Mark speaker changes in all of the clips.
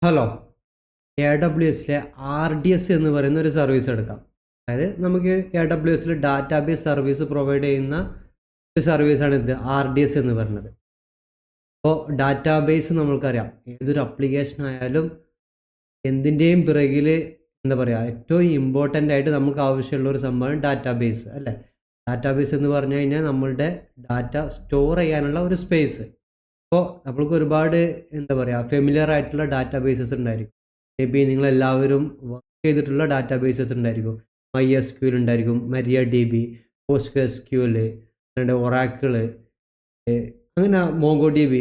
Speaker 1: Hello, AWSലെ RDS എന്ന് പറയുന്ന ഒരു സർവീസ് എടുക്കാം. അതായത് നമുക്ക് AWSൽ ഡാറ്റാബേസ് സർവീസ് പ്രൊവൈഡ് ചെയ്യുന്ന ഒരു സർവീസാണ് ഇത് RDS എന്ന് പറയുന്നത്. അപ്പോൾ ഡാറ്റാബേസ് നമ്മൾക്കറിയാം, ഏതൊരു അപ്ലിക്കേഷൻ ആയാലും എന്തിൻ്റെയും പിറകിൽ എന്താ പറയുക, ഏറ്റവും ഇമ്പോർട്ടൻ്റ് ആയിട്ട് നമുക്ക് ആവശ്യമുള്ള ഒരു സംഭവമാണ് ഡാറ്റാബേസ് അല്ലേ. ഡാറ്റാബേസ് എന്ന് പറഞ്ഞു കഴിഞ്ഞാൽ നമ്മളുടെ ഡാറ്റ സ്റ്റോർ ചെയ്യാനുള്ള ഒരു സ്പേസ്. അപ്പോൾ നമ്മൾക്ക് ഒരുപാട് എന്താ പറയുക, ഫെമിലിയർ ആയിട്ടുള്ള ഡാറ്റാബേസസ് ഉണ്ടായിരിക്കും. മേ ബി നിങ്ങളെല്ലാവരും വർക്ക് ചെയ്തിട്ടുള്ള ഡാറ്റാബേസസ് ഉണ്ടായിരിക്കും. MySQL ഉണ്ടായിരിക്കും, MariaDB, PostgreSQL, ഒറാക്കിൾ, അങ്ങനെ MongoDB,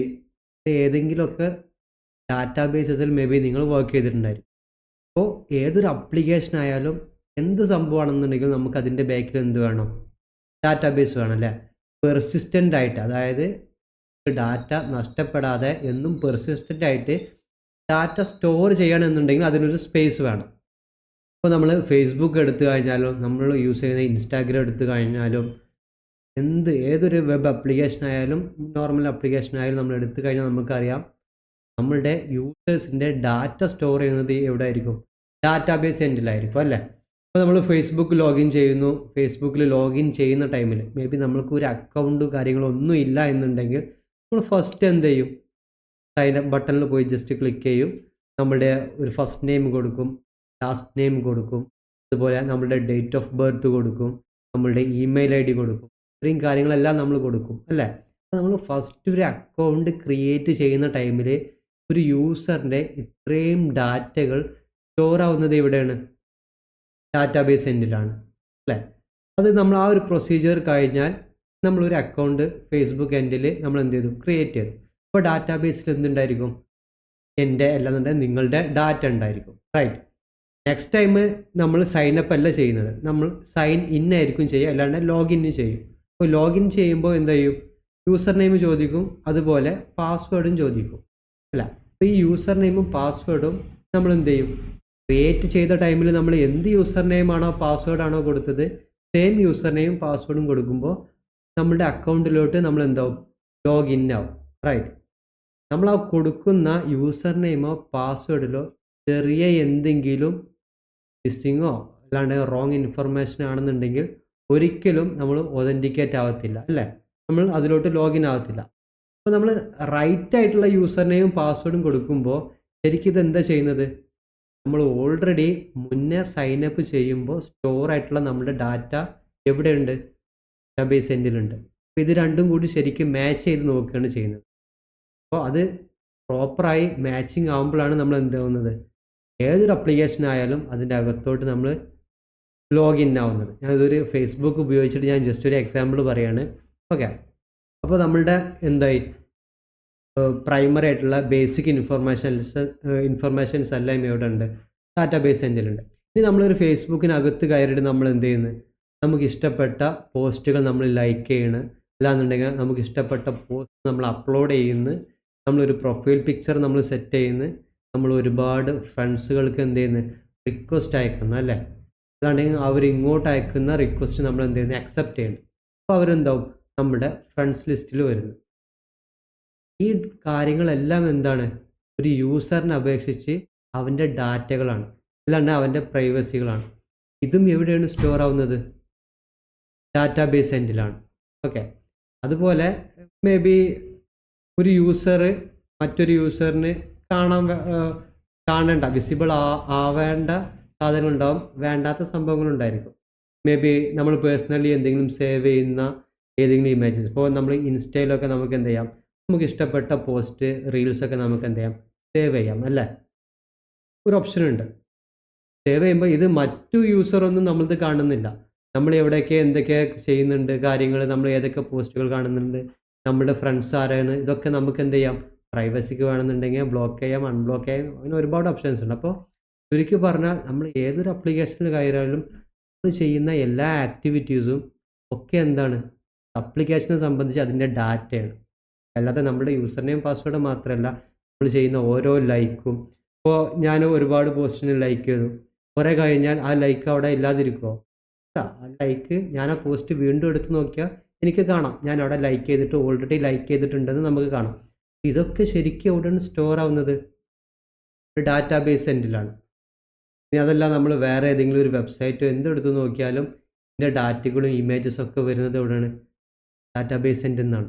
Speaker 1: ഏതെങ്കിലുമൊക്കെ ഡാറ്റാബേസസിൽ മേ ബി നിങ്ങൾ വർക്ക് ചെയ്തിട്ടുണ്ടായിരിക്കും. അപ്പോൾ ഏതൊരു അപ്ലിക്കേഷൻ ആയാലും എന്ത് സംഭവമാണെന്നുണ്ടെങ്കിലും നമുക്ക് അതിൻ്റെ ബാക്കിൽ എന്ത് വേണം? ഡാറ്റാബേസ് വേണം അല്ലേ. പെർസിസ്റ്റൻ്റ് ആയിട്ട്, അതായത് ഡാറ്റ നഷ്ടപ്പെടാതെ എന്നും പെർസിസ്റ്റൻ്റ് ആയിട്ട് ഡാറ്റ സ്റ്റോർ ചെയ്യണമെന്നുണ്ടെങ്കിൽ അതിനൊരു സ്പേസ് വേണം. ഇപ്പോൾ നമ്മൾ ഫേസ്ബുക്ക് എടുത്തു കഴിഞ്ഞാലും, നമ്മൾ യൂസ് ചെയ്യുന്ന ഇൻസ്റ്റാഗ്രാം എടുത്തു കഴിഞ്ഞാലും, ഏതൊരു വെബ് ആപ്ലിക്കേഷൻ ആയാലും നോർമൽ ആപ്ലിക്കേഷൻ ആയാലും നമ്മൾ എടുത്തു കഴിഞ്ഞാൽ നമുക്കറിയാം, നമ്മളുടെ യൂസേഴ്സിൻ്റെ ഡാറ്റ സ്റ്റോർ ചെയ്യുന്നത് എവിടെ ആയിരിക്കും? ഡാറ്റാബേസ് എൻഡിലായിരിക്കും അല്ലേ. അപ്പോൾ നമ്മൾ ഫേസ്ബുക്ക് ലോഗിൻ ചെയ്യുന്നു. ഫേസ്ബുക്കിൽ ലോഗിൻ ചെയ്യുന്ന ടൈമിൽ മേ ബി നമ്മൾക്ക് ഒരു അക്കൗണ്ട് കാര്യങ്ങളൊന്നും ഇല്ല എന്നുണ്ടെങ്കിൽ നമ്മൾ ഫസ്റ്റ് എന്ത് ചെയ്യും? സൈൻ അപ്പ് ബട്ടണിൽ പോയി ജസ്റ്റ് ക്ലിക്ക് ചെയ്യും. നമ്മുടെ ഒരു ഫസ്റ്റ് നെയിം കൊടുക്കും, ലാസ്റ്റ് നെയിം കൊടുക്കും, അതുപോലെ നമ്മളുടെ ഡേറ്റ് ഓഫ് ബർത്ത് കൊടുക്കും, നമ്മളുടെ ഇമെയിൽ ID കൊടുക്കും. ഇത്രയും കാര്യങ്ങളെല്ലാം നമ്മൾ കൊടുക്കും അല്ലേ. അപ്പോൾ നമ്മൾ ഫസ്റ്റ് ഒരു അക്കൗണ്ട് ക്രിയേറ്റ് ചെയ്യുന്ന ടൈമിൽ ഒരു യൂസറിൻ്റെ ഇത്രയും ഡാറ്റകൾ സ്റ്റോർ ആവുന്നത് എവിടെയാണ്? ഡാറ്റാബേസ് എൻഡിലാണ് അല്ലേ. അത് നമ്മൾ ആ ഒരു പ്രൊസീജിയർ കഴിഞ്ഞാൽ നമ്മളൊരു അക്കൗണ്ട് ഫേസ്ബുക്ക് എൻഡിൽ നമ്മൾ എന്ത് ചെയ്തു? ക്രിയേറ്റ് ചെയ്തു. അപ്പോൾ ഡാറ്റാബേസിൽ എന്തുണ്ടായിരിക്കും? എൻ്റെ അല്ലാന്നുണ്ടെങ്കിൽ നിങ്ങളുടെ ഡാറ്റ ഉണ്ടായിരിക്കും, റൈറ്റ്. നെക്സ്റ്റ് ടൈം നമ്മൾ സൈനപ്പ് അല്ല ചെയ്യുന്നത്, നമ്മൾ സൈൻ ഇൻ ആയിരിക്കും ചെയ്യുക, അല്ലാണ്ട് ലോഗിൻ ചെയ്യും. അപ്പോൾ ലോഗിൻ ചെയ്യുമ്പോൾ എന്ത് ചെയ്യും? യൂസർ നെയിം ചോദിക്കും, അതുപോലെ പാസ്വേഡും ചോദിക്കും അല്ല. അപ്പോൾ ഈ യൂസർ നെയിമും പാസ്വേഡും നമ്മൾ എന്ത് ചെയ്യും? ക്രിയേറ്റ് ചെയ്ത ടൈമിൽ നമ്മൾ എന്ത് യൂസർ നെയിമാണോ പാസ്വേഡാണോ കൊടുത്തത്, സെയിം യൂസർ നെയിം പാസ്വേഡും കൊടുക്കുമ്പോൾ നമ്മുടെ അക്കൗണ്ടിലോട്ട് നമ്മൾ എന്താവും? ലോഗിൻ ആവും, റൈറ്റ്. നമ്മൾ ആ കൊടുക്കുന്ന യൂസർ നെയിമോ പാസ്വേഡിലോ ചെറിയ എന്തെങ്കിലും മിസ്സിങ്ങോ അല്ലാണ്ട് റോങ് ഇൻഫർമേഷൻ ആണെന്നുണ്ടെങ്കിൽ ഒരിക്കലും നമ്മൾ ഒതൻറ്റിക്കേറ്റ് ആവത്തില്ല അല്ലേ, നമ്മൾ അതിലോട്ട് ലോഗിൻ ആവത്തില്ല. അപ്പോൾ നമ്മൾ റൈറ്റ് ആയിട്ടുള്ള യൂസർ നെയിമും പാസ്വേഡും കൊടുക്കുമ്പോൾ ശരിക്കും ഇതെന്താ ചെയ്യുന്നത്? നമ്മൾ ഓൾറെഡി മുന്നേ സൈനപ്പ് ചെയ്യുമ്പോൾ സ്റ്റോർ ആയിട്ടുള്ള നമ്മുടെ ഡാറ്റ എവിടെയുണ്ട്? ഡാറ്റാബേസ് എൻഡിലുണ്ട്. അപ്പോൾ ഇത് രണ്ടും കൂടി ശരിക്കും മാച്ച് ചെയ്ത് നോക്കുകയാണ് ചെയ്യുന്നത്. അപ്പോൾ അത് പ്രോപ്പറായി മാച്ചിങ് ആകുമ്പോഴാണ് നമ്മൾ എന്താവുന്നത്? ഏതൊരു അപ്ലിക്കേഷൻ ആയാലും അതിൻ്റെ അകത്തോട്ട് നമ്മൾ ലോഗിൻ ആവുന്നത്. ഞാനിതൊരു ഫേസ്ബുക്ക് ഉപയോഗിച്ചിട്ട് ഞാൻ ജസ്റ്റ് ഒരു എക്സാമ്പിൾ പറയുകയാണ്. ഓക്കെ, അപ്പോൾ നമ്മളുടെ എന്തായി പ്രൈമറി ആയിട്ടുള്ള ബേസിക് ഇൻഫർമേഷൻസ് എല്ലാം ഇവിടെ ഉണ്ട്, ഡാറ്റാബേസ് എൻഡിലുണ്ട്. ഇനി നമ്മളൊരു ഫേസ്ബുക്കിനകത്ത് കയറിയിട്ട് നമ്മൾ എന്ത് ചെയ്യുന്നത്? നമുക്ക് ഇഷ്ടപ്പെട്ട പോസ്റ്റുകൾ നമ്മൾ ലൈക്ക് ചെയ്യണം, അല്ലാന്നുണ്ടെങ്കിൽ നമുക്ക് ഇഷ്ടപ്പെട്ട പോസ്റ്റ് നമ്മൾ അപ്ലോഡ് ചെയ്യുന്നു, നമ്മളൊരു പ്രൊഫൈൽ പിക്ചർ നമ്മൾ സെറ്റ് ചെയ്യുന്നു, നമ്മൾ ഒരുപാട് ഫ്രണ്ട്സുകൾക്ക് എന്ത് ചെയ്യുന്നു? റിക്വസ്റ്റ് അയക്കുന്നു അല്ലേ. അതാണെങ്കിൽ അവർ ഇങ്ങോട്ട് അയക്കുന്ന റിക്വസ്റ്റ് നമ്മൾ എന്ത് ചെയ്യുന്നു? അക്സെപ്റ്റ് ചെയ്യണം. അപ്പോൾ അവരെന്താവും? നമ്മുടെ ഫ്രണ്ട്സ് ലിസ്റ്റിൽ വരുന്നു. ഈ കാര്യങ്ങളെല്ലാം എന്താണ്? ഒരു യൂസറിനെ അപേക്ഷിച്ച് അവൻ്റെ ഡാറ്റകളാണ്, അല്ലാണ്ട് അവൻ്റെ പ്രൈവസികളാണ്. ഇതും എവിടെയാണ് സ്റ്റോർ ആവുന്നത്? ഡാറ്റാബേസ് എൻഡിലാണ്. ഓക്കെ, അതുപോലെ മേ ബി ഒരു യൂസർ മറ്റൊരു യൂസറിന് കാണേണ്ട വിസിബിൾ ആവേണ്ട സാധനങ്ങളുണ്ടാവും, വേണ്ടാത്ത സംഭവങ്ങളുണ്ടായിരിക്കും. മേ ബി നമ്മൾ പേഴ്സണലി എന്തെങ്കിലും സേവ് ചെയ്യുന്ന ഏതെങ്കിലും ഇമേജസ്, ഇപ്പോൾ നമ്മൾ ഇൻസ്റ്റയിലൊക്കെ നമുക്ക് എന്ത് ചെയ്യാം? നമുക്ക് ഇഷ്ടപ്പെട്ട പോസ്റ്റ് റീൽസൊക്കെ നമുക്ക് എന്ത് ചെയ്യാം? സേവ് ചെയ്യാം അല്ലേ. ഒരു ഓപ്ഷൻ ഉണ്ട്. സേവ് ചെയ്യുമ്പോൾ ഇത് മറ്റു യൂസറൊന്നും നമ്മളിത് കാണുന്നില്ല. നമ്മൾ എവിടെയൊക്കെ എന്തൊക്കെ ചെയ്യുന്നുണ്ട് കാര്യങ്ങൾ, നമ്മൾ ഏതൊക്കെ പോസ്റ്റുകൾ കാണുന്നുണ്ട്, നമ്മുടെ ഫ്രണ്ട്സ് ആരാണ്, ഇതൊക്കെ നമുക്ക് എന്ത് ചെയ്യാം? പ്രൈവസിക്ക് വേണമെന്നുണ്ടെങ്കിൽ ബ്ലോക്ക് ചെയ്യാം, അൺബ്ലോക്ക് ചെയ്യാം, അങ്ങനെ ഒരുപാട് ഓപ്ഷൻസ് ഉണ്ട്. അപ്പോൾ ചുരുക്കി പറഞ്ഞാൽ നമ്മൾ ഏതൊരു അപ്ലിക്കേഷനിൽ കയറിയാലും നമ്മൾ ചെയ്യുന്ന എല്ലാ ആക്ടിവിറ്റീസും ഒക്കെ എന്താണ്? അപ്ലിക്കേഷനെ സംബന്ധിച്ച് അതിൻ്റെ ഡാറ്റയാണ്. അല്ലാതെ നമ്മുടെ യൂസർ നെയിം പാസ്വേഡ് മാത്രമല്ല, നമ്മൾ ചെയ്യുന്ന ഓരോ ലൈക്കും. ഇപ്പോൾ ഞാൻ ഒരുപാട് പോസ്റ്റിന് ലൈക്ക് ചെയ്തു, കുറേ കഴിഞ്ഞാൽ ആ ലൈക്ക് അവിടെ ഇല്ലാതിരിക്കുമോ? ആ ലൈക്ക് ഞാൻ ആ പോസ്റ്റ് വീണ്ടും എടുത്ത് നോക്കിയാൽ എനിക്ക് കാണാം, ഞാൻ അവിടെ ലൈക്ക് ചെയ്തിട്ട് ഓൾറെഡി ലൈക്ക് ചെയ്തിട്ടുണ്ടെന്ന് നമുക്ക് കാണാം. ഇതൊക്കെ ശരിക്കും എവിടെയാണ് സ്റ്റോർ ആവുന്നത്? ഒരു ഡാറ്റാബേസ് എൻഡിലാണ്. ഇനി അതല്ല നമ്മൾ വേറെ ഏതെങ്കിലും ഒരു വെബ്സൈറ്റോ എന്തെടുത്ത് നോക്കിയാലും ഇതിൻ്റെ ഡാറ്റകളും ഇമേജസും ഒക്കെ വരുന്നത് എവിടെയാണ്? ഡാറ്റാബേസ് എൻഡിൽ നിന്നാണ്.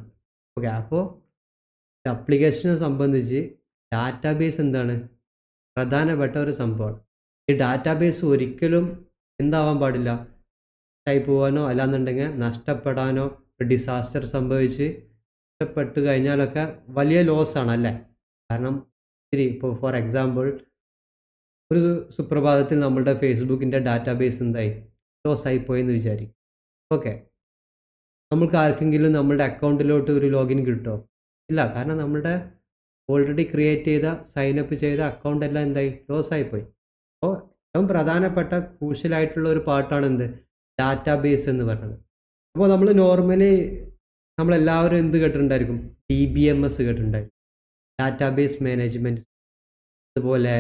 Speaker 1: ഓക്കെ, അപ്പോൾ അപ്ലിക്കേഷനെ സംബന്ധിച്ച് ഡാറ്റാബേസ് എന്താണ്? പ്രധാനപ്പെട്ട ഒരു സംഭവമാണ്. ഈ ഡാറ്റാബേസ് ഒരിക്കലും എന്താവാൻ പാടില്ല, പോകാനോ അല്ലാന്നുണ്ടെങ്കിൽ നഷ്ടപ്പെടാനോ, ഡിസാസ്റ്റർ സംഭവിച്ച് നഷ്ടപ്പെട്ട് കഴിഞ്ഞാലൊക്കെ വലിയ ലോസാണ് അല്ലേ? കാരണം ഇപ്പോൾ ഫോർ എക്സാമ്പിൾ ഒരു സുപ്രഭാതത്തിൽ നമ്മളുടെ ഫേസ്ബുക്കിൻ്റെ ഡാറ്റാബേസ് എന്തായി, ലോസായി പോയെന്ന് വിചാരിക്കും. ഓക്കെ, നമുക്ക് ആർക്കെങ്കിലും നമ്മളുടെ അക്കൗണ്ടിലോട്ട് ഒരു ലോഗിൻ കിട്ടുമോ? ഇല്ല, കാരണം നമ്മളുടെ ഓൾറെഡി ക്രിയേറ്റ് ചെയ്ത സൈനപ്പ് ചെയ്ത അക്കൗണ്ട് എല്ലാം എന്തായി, ലോസായിപ്പോയി. അപ്പോൾ ഏറ്റവും പ്രധാനപ്പെട്ട ക്രൂഷ്യലായിട്ടുള്ള ഒരു പാർട്ടാണ് എന്ത്, ഡാറ്റാബേസ് എന്ന് പറയുന്നത്. അപ്പോൾ നമ്മൾ നോർമലി നമ്മളെല്ലാവരും എന്ത് കേട്ടിട്ടുണ്ടായിരിക്കും, DBMS കേട്ടിട്ടുണ്ടായിരിക്കും, ഡാറ്റാബേസ് മാനേജ്മെൻറ്റ്, അതുപോലെ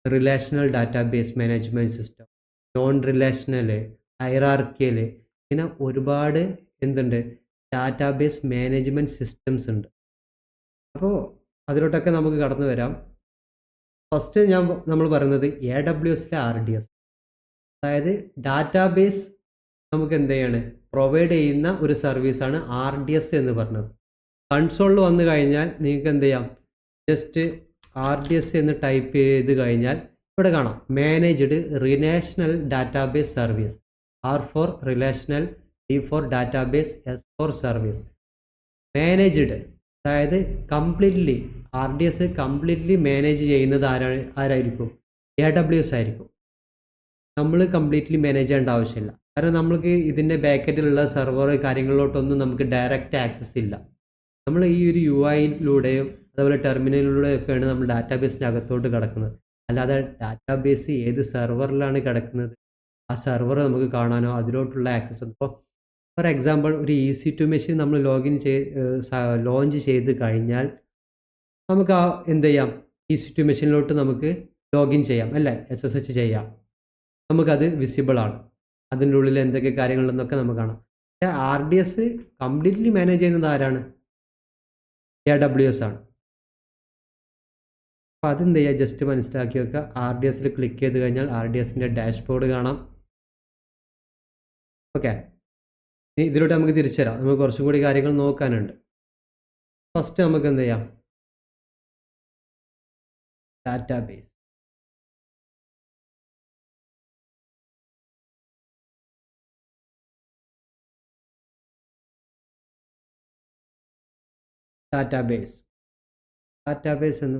Speaker 1: relational database management system, non relational, hierarchical, ഇങ്ങനെ ഒരുപാട് എന്തുണ്ട്, ഡാറ്റാബേസ് മാനേജ്മെൻറ്റ് സിസ്റ്റംസ് ഉണ്ട്. അപ്പോൾ അതിലോട്ടൊക്കെ നമുക്ക് കടന്നു വരാം. ഫസ്റ്റ് നമ്മൾ പറയുന്നത് AWSലെ RDS, അതായത് ഡാറ്റാബേസ് നമുക്ക് എന്ത് ചെയ്യാണ്, പ്രൊവൈഡ് ചെയ്യുന്ന ഒരു സർവീസാണ് RDS എന്ന് പറഞ്ഞത്. കൺസോളിൽ വന്നു കഴിഞ്ഞാൽ നിങ്ങൾക്ക് എന്ത് ചെയ്യാം, ജസ്റ്റ് RDS എന്ന് ടൈപ്പ് ചെയ്ത് കഴിഞ്ഞാൽ ഇവിടെ കാണാം managed relational database service, R for relational, D for database, S for service. Managed അതായത് കംപ്ലീറ്റ്ലി RDS കംപ്ലീറ്റ്ലി മാനേജ് ചെയ്യുന്നത് ആരായിരിക്കും, AWS ആയിരിക്കും. നമ്മൾ കംപ്ലീറ്റ്ലി മാനേജ് ചെയ്യേണ്ട ആവശ്യമില്ല, കാരണം നമ്മൾക്ക് ഇതിൻ്റെ ബാക്കെൻഡിലുള്ള സെർവർ കാര്യങ്ങളിലോട്ടൊന്നും നമുക്ക് ഡയറക്റ്റ് ആക്സസ് ഇല്ല. നമ്മൾ ഈ ഒരു UI-യിലൂടെയും അതുപോലെ ടെർമിനലിലൂടെയൊക്കെയാണ് നമ്മൾ ഡാറ്റാബേസിൻ്റെ അകത്തോട്ട് കിടക്കുന്നത്. അല്ലാതെ ഡാറ്റാബേസ് ഏത് സെർവറിലാണ് കിടക്കുന്നത് ആ സെർവർ നമുക്ക് കാണാനോ അതിലോട്ടുള്ള ആക്സസ് ഒന്നും. ഇപ്പോൾ ഫോർ എക്സാമ്പിൾ ഒരു EC2 മെഷീൻ നമ്മൾ ലോഞ്ച് ചെയ്ത് കഴിഞ്ഞാൽ നമുക്ക് എന്ത് ചെയ്യാം, EC2 മെഷീനിലോട്ട് നമുക്ക് ലോഗിൻ ചെയ്യാം അല്ലേ, SSH ചെയ്യാം, നമുക്കത് വിസിബിൾ ആണ്, അതിൻ്റെ ഉള്ളിൽ എന്തൊക്കെ കാര്യങ്ങളുണ്ടെന്നൊക്കെ നമുക്ക് കാണാം. പക്ഷേ RDS കംപ്ലീറ്റ്ലി മാനേജ് ചെയ്യുന്നത് ആരാണ്, AWS ആണ്. അപ്പോൾ അതെന്ത് ചെയ്യുക, ജസ്റ്റ് മനസ്സിലാക്കി വെക്കുക. RDSൽ ക്ലിക്ക് ചെയ്ത് കഴിഞ്ഞാൽ RDSൻ്റെ ഡാഷ്ബോർഡ് കാണാം. ഓക്കെ, ഇനി ഇതിലോട്ട് നമുക്ക് തിരിച്ചു തരാം, നമുക്ക് കുറച്ചും കൂടി കാര്യങ്ങൾ നോക്കാനുണ്ട്. ഫസ്റ്റ് നമുക്ക് എന്ത് ചെയ്യാം, ഡാറ്റാബേസ്. ഡാറ്റാബേസ് എന്ന്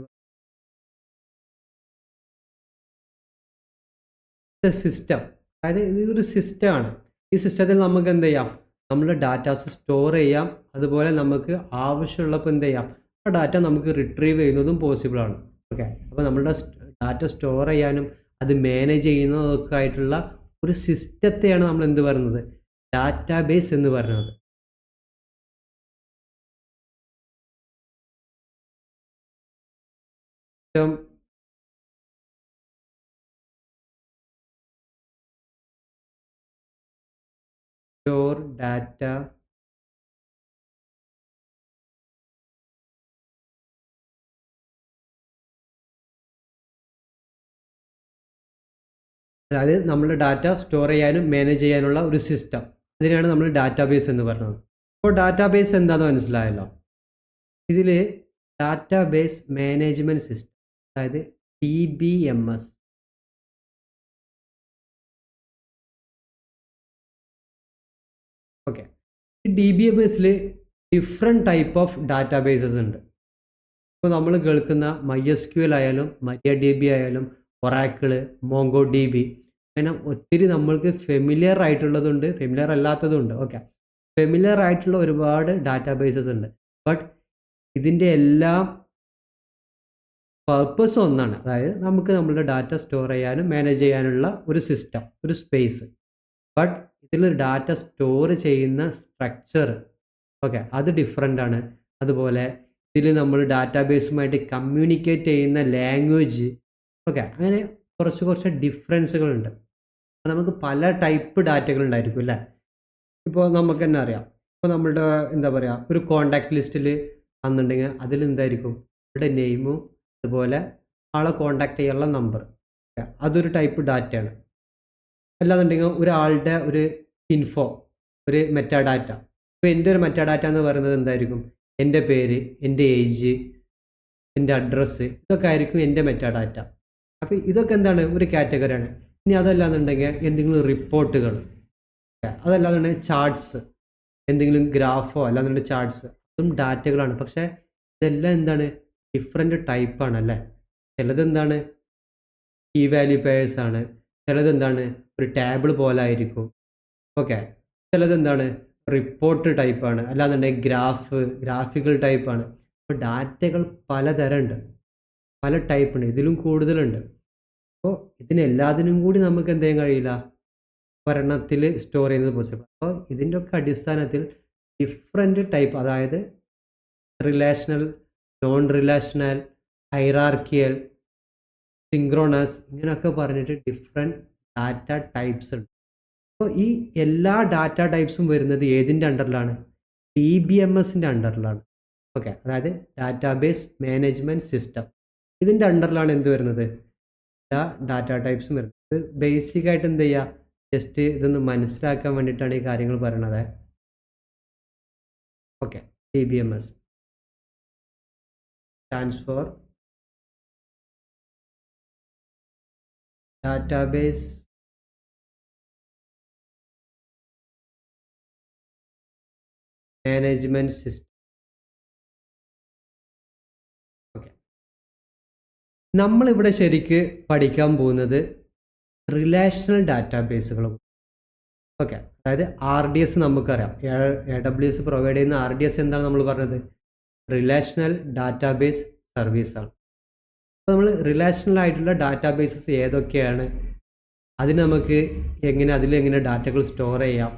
Speaker 1: സിസ്റ്റം, അതായത് ഇതൊരു സിസ്റ്റമാണ്. ഈ സിസ്റ്റത്തിൽ നമുക്ക് എന്ത് ചെയ്യാം, നമ്മുടെ ഡാറ്റാസ് സ്റ്റോർ ചെയ്യാം, അതുപോലെ നമുക്ക് ആവശ്യമുള്ളപ്പോൾ എന്ത് ചെയ്യാം, ആ ഡാറ്റ നമുക്ക് റിട്രീവ് ചെയ്യുന്നതും പോസിബിൾ ആണ്. ഓക്കെ, അപ്പോൾ നമ്മളുടെ ഡാറ്റ സ്റ്റോർ ചെയ്യാനും അത് മാനേജ് ചെയ്യുന്നതൊക്കെ ആയിട്ടുള്ള ഒരു സിസ്റ്റത്തെയാണ് നമ്മൾ എന്ത് പറയുന്നത്, ഡാറ്റാബേസ് എന്ന് പറയുന്നത്. സ്റ്റോർ ഡാറ്റ അതായത് നമ്മൾ ഡാറ്റ സ്റ്റോർ ചെയ്യാനും മാനേജ് ചെയ്യാനുള്ള ഒരു സിസ്റ്റം, അതിനാണ് നമ്മൾ ഡാറ്റാബേസ് എന്ന് പറയുന്നത്. അപ്പോൾ ഡാറ്റാബേസ് എന്താണെന്ന് മനസ്സിലായല്ലോ. ഇതിൽ ഡാറ്റാബേസ് മാനേജ്മെൻറ്റ് സിസ്റ്റം, അതായത് DBMS, ഓക്കെ, ഈ DBMSൽ ഡിഫറെൻറ്റ് ടൈപ്പ് ഓഫ് ഡാറ്റാബേസസ് ഉണ്ട്. ഇപ്പോൾ നമ്മൾ കേൾക്കുന്ന MySQL ആയാലും MariaDB ആയാലും ഒറാക്കിൾ, MongoDB, അങ്ങനെ ഒത്തിരി നമ്മൾക്ക് ഫെമിലിയർ ആയിട്ടുള്ളതുണ്ട്, ഫെമിലിയർ അല്ലാത്തതുണ്ട്. ഓക്കെ, ഫെമിലിയർ ആയിട്ടുള്ള ഒരുപാട് ഡാറ്റാബേസസ് ഉണ്ട്. ബട്ട് ഇതിൻ്റെ എല്ലാം പർപ്പസ് ഒന്നാണ്, അതായത് നമുക്ക് നമ്മളുടെ ഡാറ്റ സ്റ്റോർ ചെയ്യാനും മാനേജ് ചെയ്യാനുള്ള ഒരു സിസ്റ്റം, ഒരു സ്പേസ്. ബട്ട് ഇതിൽ ഡാറ്റ സ്റ്റോർ ചെയ്യുന്ന സ്ട്രക്ചർ, ഓക്കെ, അത് ഡിഫറെൻ്റ് ആണ്. അതുപോലെ ഇതിൽ നമ്മൾ ഡാറ്റാബേസുമായിട്ട് കമ്മ്യൂണിക്കേറ്റ് ചെയ്യുന്ന ലാംഗ്വേജ്, ഓക്കെ, അങ്ങനെ കുറച്ച് ഡിഫറൻസുകളുണ്ട്. നമുക്ക് പല ടൈപ്പ് ഡാറ്റകളുണ്ടായിരിക്കും അല്ലേ. ഇപ്പോൾ നമുക്ക് തന്നെ അറിയാം, ഇപ്പോൾ നമ്മളുടെ എന്താ പറയുക, ഒരു കോണ്ടാക്ട് ലിസ്റ്റിൽ വന്നിട്ടുണ്ടെങ്കിൽ അതിൽ എന്തായിരിക്കും, അവരുടെ നെയിമും അതുപോലെ ആളെ കോൺടാക്ട് ചെയ്യാനുള്ള നമ്പർ, അതൊരു ടൈപ്പ് ഡാറ്റയാണ്. അല്ലാന്നുണ്ടെങ്കിൽ ഒരാളുടെ ഒരു ഇൻഫോ, ഒരു മെറ്റാ ഡാറ്റ. ഇപ്പോൾ എൻ്റെ ഒരു മെറ്റാ ഡാറ്റ എന്ന് പറയുന്നത് എന്തായിരിക്കും? എൻ്റെ പേര്, എൻ്റെ ഏജ്, എൻ്റെ അഡ്രസ്സ്, ഇതൊക്കെ ആയിരിക്കും എൻ്റെ മെറ്റാ ഡാറ്റ. അപ്പോൾ ഇതൊക്കെ എന്താണ്? ഒരു കാറ്റഗറിയാണ്. ഇനി അതല്ലാന്നുണ്ടെങ്കിൽ എന്തെങ്കിലും റിപ്പോർട്ടുകൾ, അതല്ലാന്നുണ്ടെങ്കിൽ ചാർട്ട്സ്, എന്തെങ്കിലും ഗ്രാഫോ അല്ലാന്നുണ്ടെങ്കിൽ ചാർട്ട്സ്, അതും ഡാറ്റകളാണ്. പക്ഷേ ഇതെല്ലാം എന്താണ്? ഡിഫറെൻ്റ് ടൈപ്പാണ് അല്ലേ? ചിലത് എന്താണ്? കീ വാല്യൂ പെയർസ് ആണ്. ചിലത് എന്താണ്? ഒരു ടേബിൾ പോലെ ആയിരിക്കും. ഓക്കെ. ചിലത് എന്താണ്? റിപ്പോർട്ട് ടൈപ്പാണ്. അല്ലാന്നുണ്ടെങ്കിൽ ഗ്രാഫിക്കൽ ടൈപ്പാണ്. അപ്പോൾ ഡാറ്റകൾ പലതരമുണ്ട്, പല ടൈപ്പുണ്ട്, ഇതിലും കൂടുതലുണ്ട്. അപ്പോൾ ഇതിനെല്ലാത്തിനും കൂടി നമുക്ക് എന്ത് ചെയ്യാൻ കഴിയില്ല? ഒരെണ്ണത്തിൽ സ്റ്റോർ ചെയ്യുന്നത് പോസിബിൾ. അപ്പോൾ ഇതിൻ്റെ ഒക്കെ അടിസ്ഥാനത്തിൽ ഡിഫറെൻ്റ് ടൈപ്പ്, അതായത് relational, non relational, hierarchical, synchronous, ഇങ്ങനെയൊക്കെ പറഞ്ഞിട്ട് ഡിഫറെൻറ്റ് ഡാറ്റ ടൈപ്സ് ഉണ്ട്. അപ്പോൾ ഈ എല്ലാ ഡാറ്റ ടൈപ്സും വരുന്നത് ഏതിൻ്റെ അണ്ടറിലാണ്? DBMSൻ്റെ അണ്ടറിലാണ്. ഓക്കെ, അതായത് ഡാറ്റാബേസ് മാനേജ്മെൻറ്റ് സിസ്റ്റം. ഇതിൻ്റെ അണ്ടറിലാണ് എന്ത് വരുന്നത്? എല്ലാ ഡാറ്റ ടൈപ്സും വരുന്നത്. ഇത് ബേസിക് ആയിട്ട് എന്ത് ചെയ്യുക? ജസ്റ്റ് ഇതൊന്ന് മനസ്സിലാക്കാൻ വേണ്ടിയിട്ടാണ് ഈ കാര്യങ്ങൾ പറയണത്. Okay, DBMS stands for database management system. Okay, നമ്മളിവിടെ ശരിക്ക് പഠിക്കാൻ പോകുന്നത് റിലേഷണൽ ഡാറ്റാബേസുകളും. ഓക്കെ, അതായത് RDS നമുക്കറിയാം. AWS പ്രൊവൈഡ് ചെയ്യുന്ന RDS എന്താണ് നമ്മൾ പറഞ്ഞത്? റിലേഷണൽ ഡാറ്റാബേസ് സർവീസാണ്. അപ്പോൾ നമ്മൾ റിലേഷണൽ ആയിട്ടുള്ള ഡാറ്റാബേസസ് ഏതൊക്കെയാണ്, അതിന് നമുക്ക് അതിലെങ്ങനെ ഡാറ്റകൾ സ്റ്റോർ ചെയ്യാം,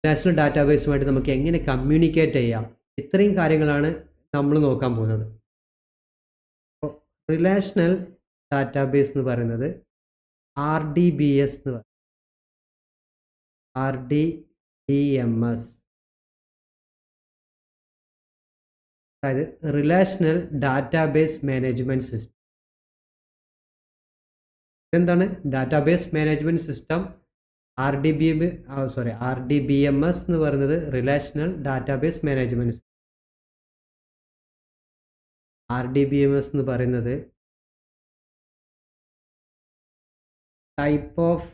Speaker 1: റിലേഷണൽ ഡാറ്റാബേസുമായിട്ട് നമുക്ക് എങ്ങനെ കമ്മ്യൂണിക്കേറ്റ് ചെയ്യാം, ഇത്രയും കാര്യങ്ങളാണ് നമ്മൾ നോക്കാൻ പോകുന്നത്. അപ്പോൾ റിലേഷണൽ ഡാറ്റാബേസ് എന്ന് പറയുന്നത് RDBS എന്ന് പറയും. RDBMS, അതായത് റിലേഷണൽ ഡാറ്റാബേസ് മാനേജ്മെൻറ്റ് സിസ്റ്റം. എന്താണ് ഡാറ്റാബേസ് മാനേജ്മെൻറ്റ് സിസ്റ്റം? RDBMS എന്ന് പറയുന്നത് relational database management system. RDBMS എന്ന് പറയുന്നത് ടൈപ്പ് ഓഫ്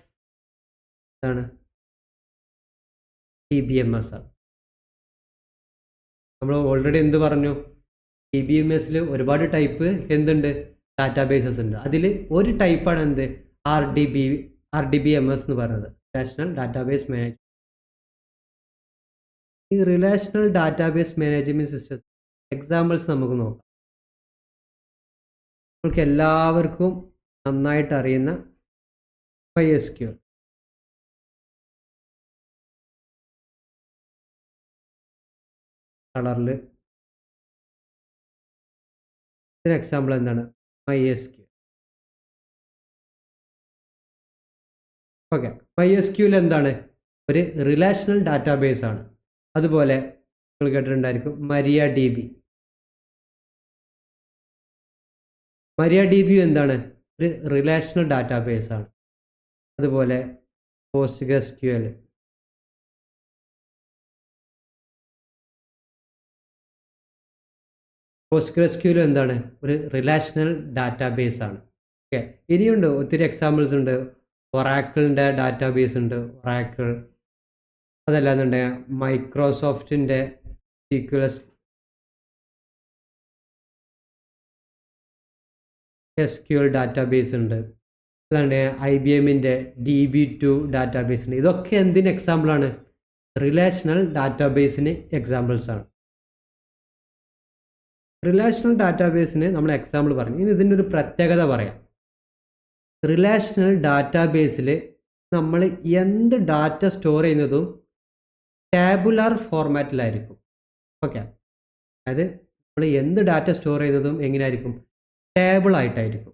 Speaker 1: എന്താണ്? DBMS ആണ്. നമ്മൾ ഓൾറെഡി എന്ത് പറഞ്ഞു? DBMSൽ ഒരുപാട് ടൈപ്പ് എന്തുണ്ട്? ഡാറ്റാബേസസ് ഉണ്ട്. അതിൽ ഒരു ടൈപ്പാണ് എന്ത്? RDBMS എന്ന് പറയുന്നത്, റിലേഷണൽ ഡാറ്റാബേസ് മാനേജ്മെൻറ്റ്. ഈ relational database management system examples നമുക്ക് നോക്കാം. നമുക്ക് എല്ലാവർക്കും നന്നായിട്ട് അറിയുന്ന MySQL. കളറിൽ ഇതിന് എക്സാമ്പിൾ എന്താണ്? MySQL. ഓക്കെ, MySQL എന്താണ്? ഒരു റിലേഷണൽ ഡാറ്റാബേസ് ആണ്. അതുപോലെ നിങ്ങൾ കേട്ടിട്ടുണ്ടായിരിക്കും MariaDB. MariaDB എന്താണ്? ഒരു റിലേഷണൽ ഡാറ്റാബേസ് ആണ്. അതുപോലെ PostgreSQL. PostgreSQL എന്താണ്? ഒരു റിലേഷണൽ ഡാറ്റാബേസ് ആണ്. ഓക്കെ, ഇനിയുണ്ട് ഒത്തിരി എക്സാമ്പിൾസ് ഉണ്ട്. ഒറാക്കിളിൻ്റെ ഡാറ്റാബേസ് ഉണ്ട്, ഒറാക്കിൾ. അതല്ലാന്നുണ്ടെങ്കിൽ മൈക്രോസോഫ്റ്റിൻ്റെ SQL ഡാറ്റാബേസ് ഉണ്ട്. അല്ലാണ്ട് IBMൻ്റെ DB2 ഡാറ്റാബേസ് ഉണ്ട്. ഇതൊക്കെ എന്തിന് എക്സാമ്പിളാണ്? റിലേഷണൽ ഡാറ്റാബേസിന് എക്സാമ്പിൾസ് ആണ്. റിലേഷണൽ ഡാറ്റാബേസിന് നമ്മൾ എക്സാമ്പിൾ പറഞ്ഞു. ഇനി ഇതിൻ്റെ ഒരു പ്രത്യേകത പറയാം. റിലേഷണൽ ഡാറ്റാബേസിൽ നമ്മൾ എന്ത് ഡാറ്റ സ്റ്റോർ ചെയ്യുന്നതും ടാബുലാർ ഫോർമാറ്റിലായിരിക്കും. ഓക്കെ, അതായത് നമ്മൾ എന്ത് ഡാറ്റ സ്റ്റോർ ചെയ്യുന്നതും എങ്ങനെയായിരിക്കും? ടേബിൾ ആയിട്ടായിരിക്കും.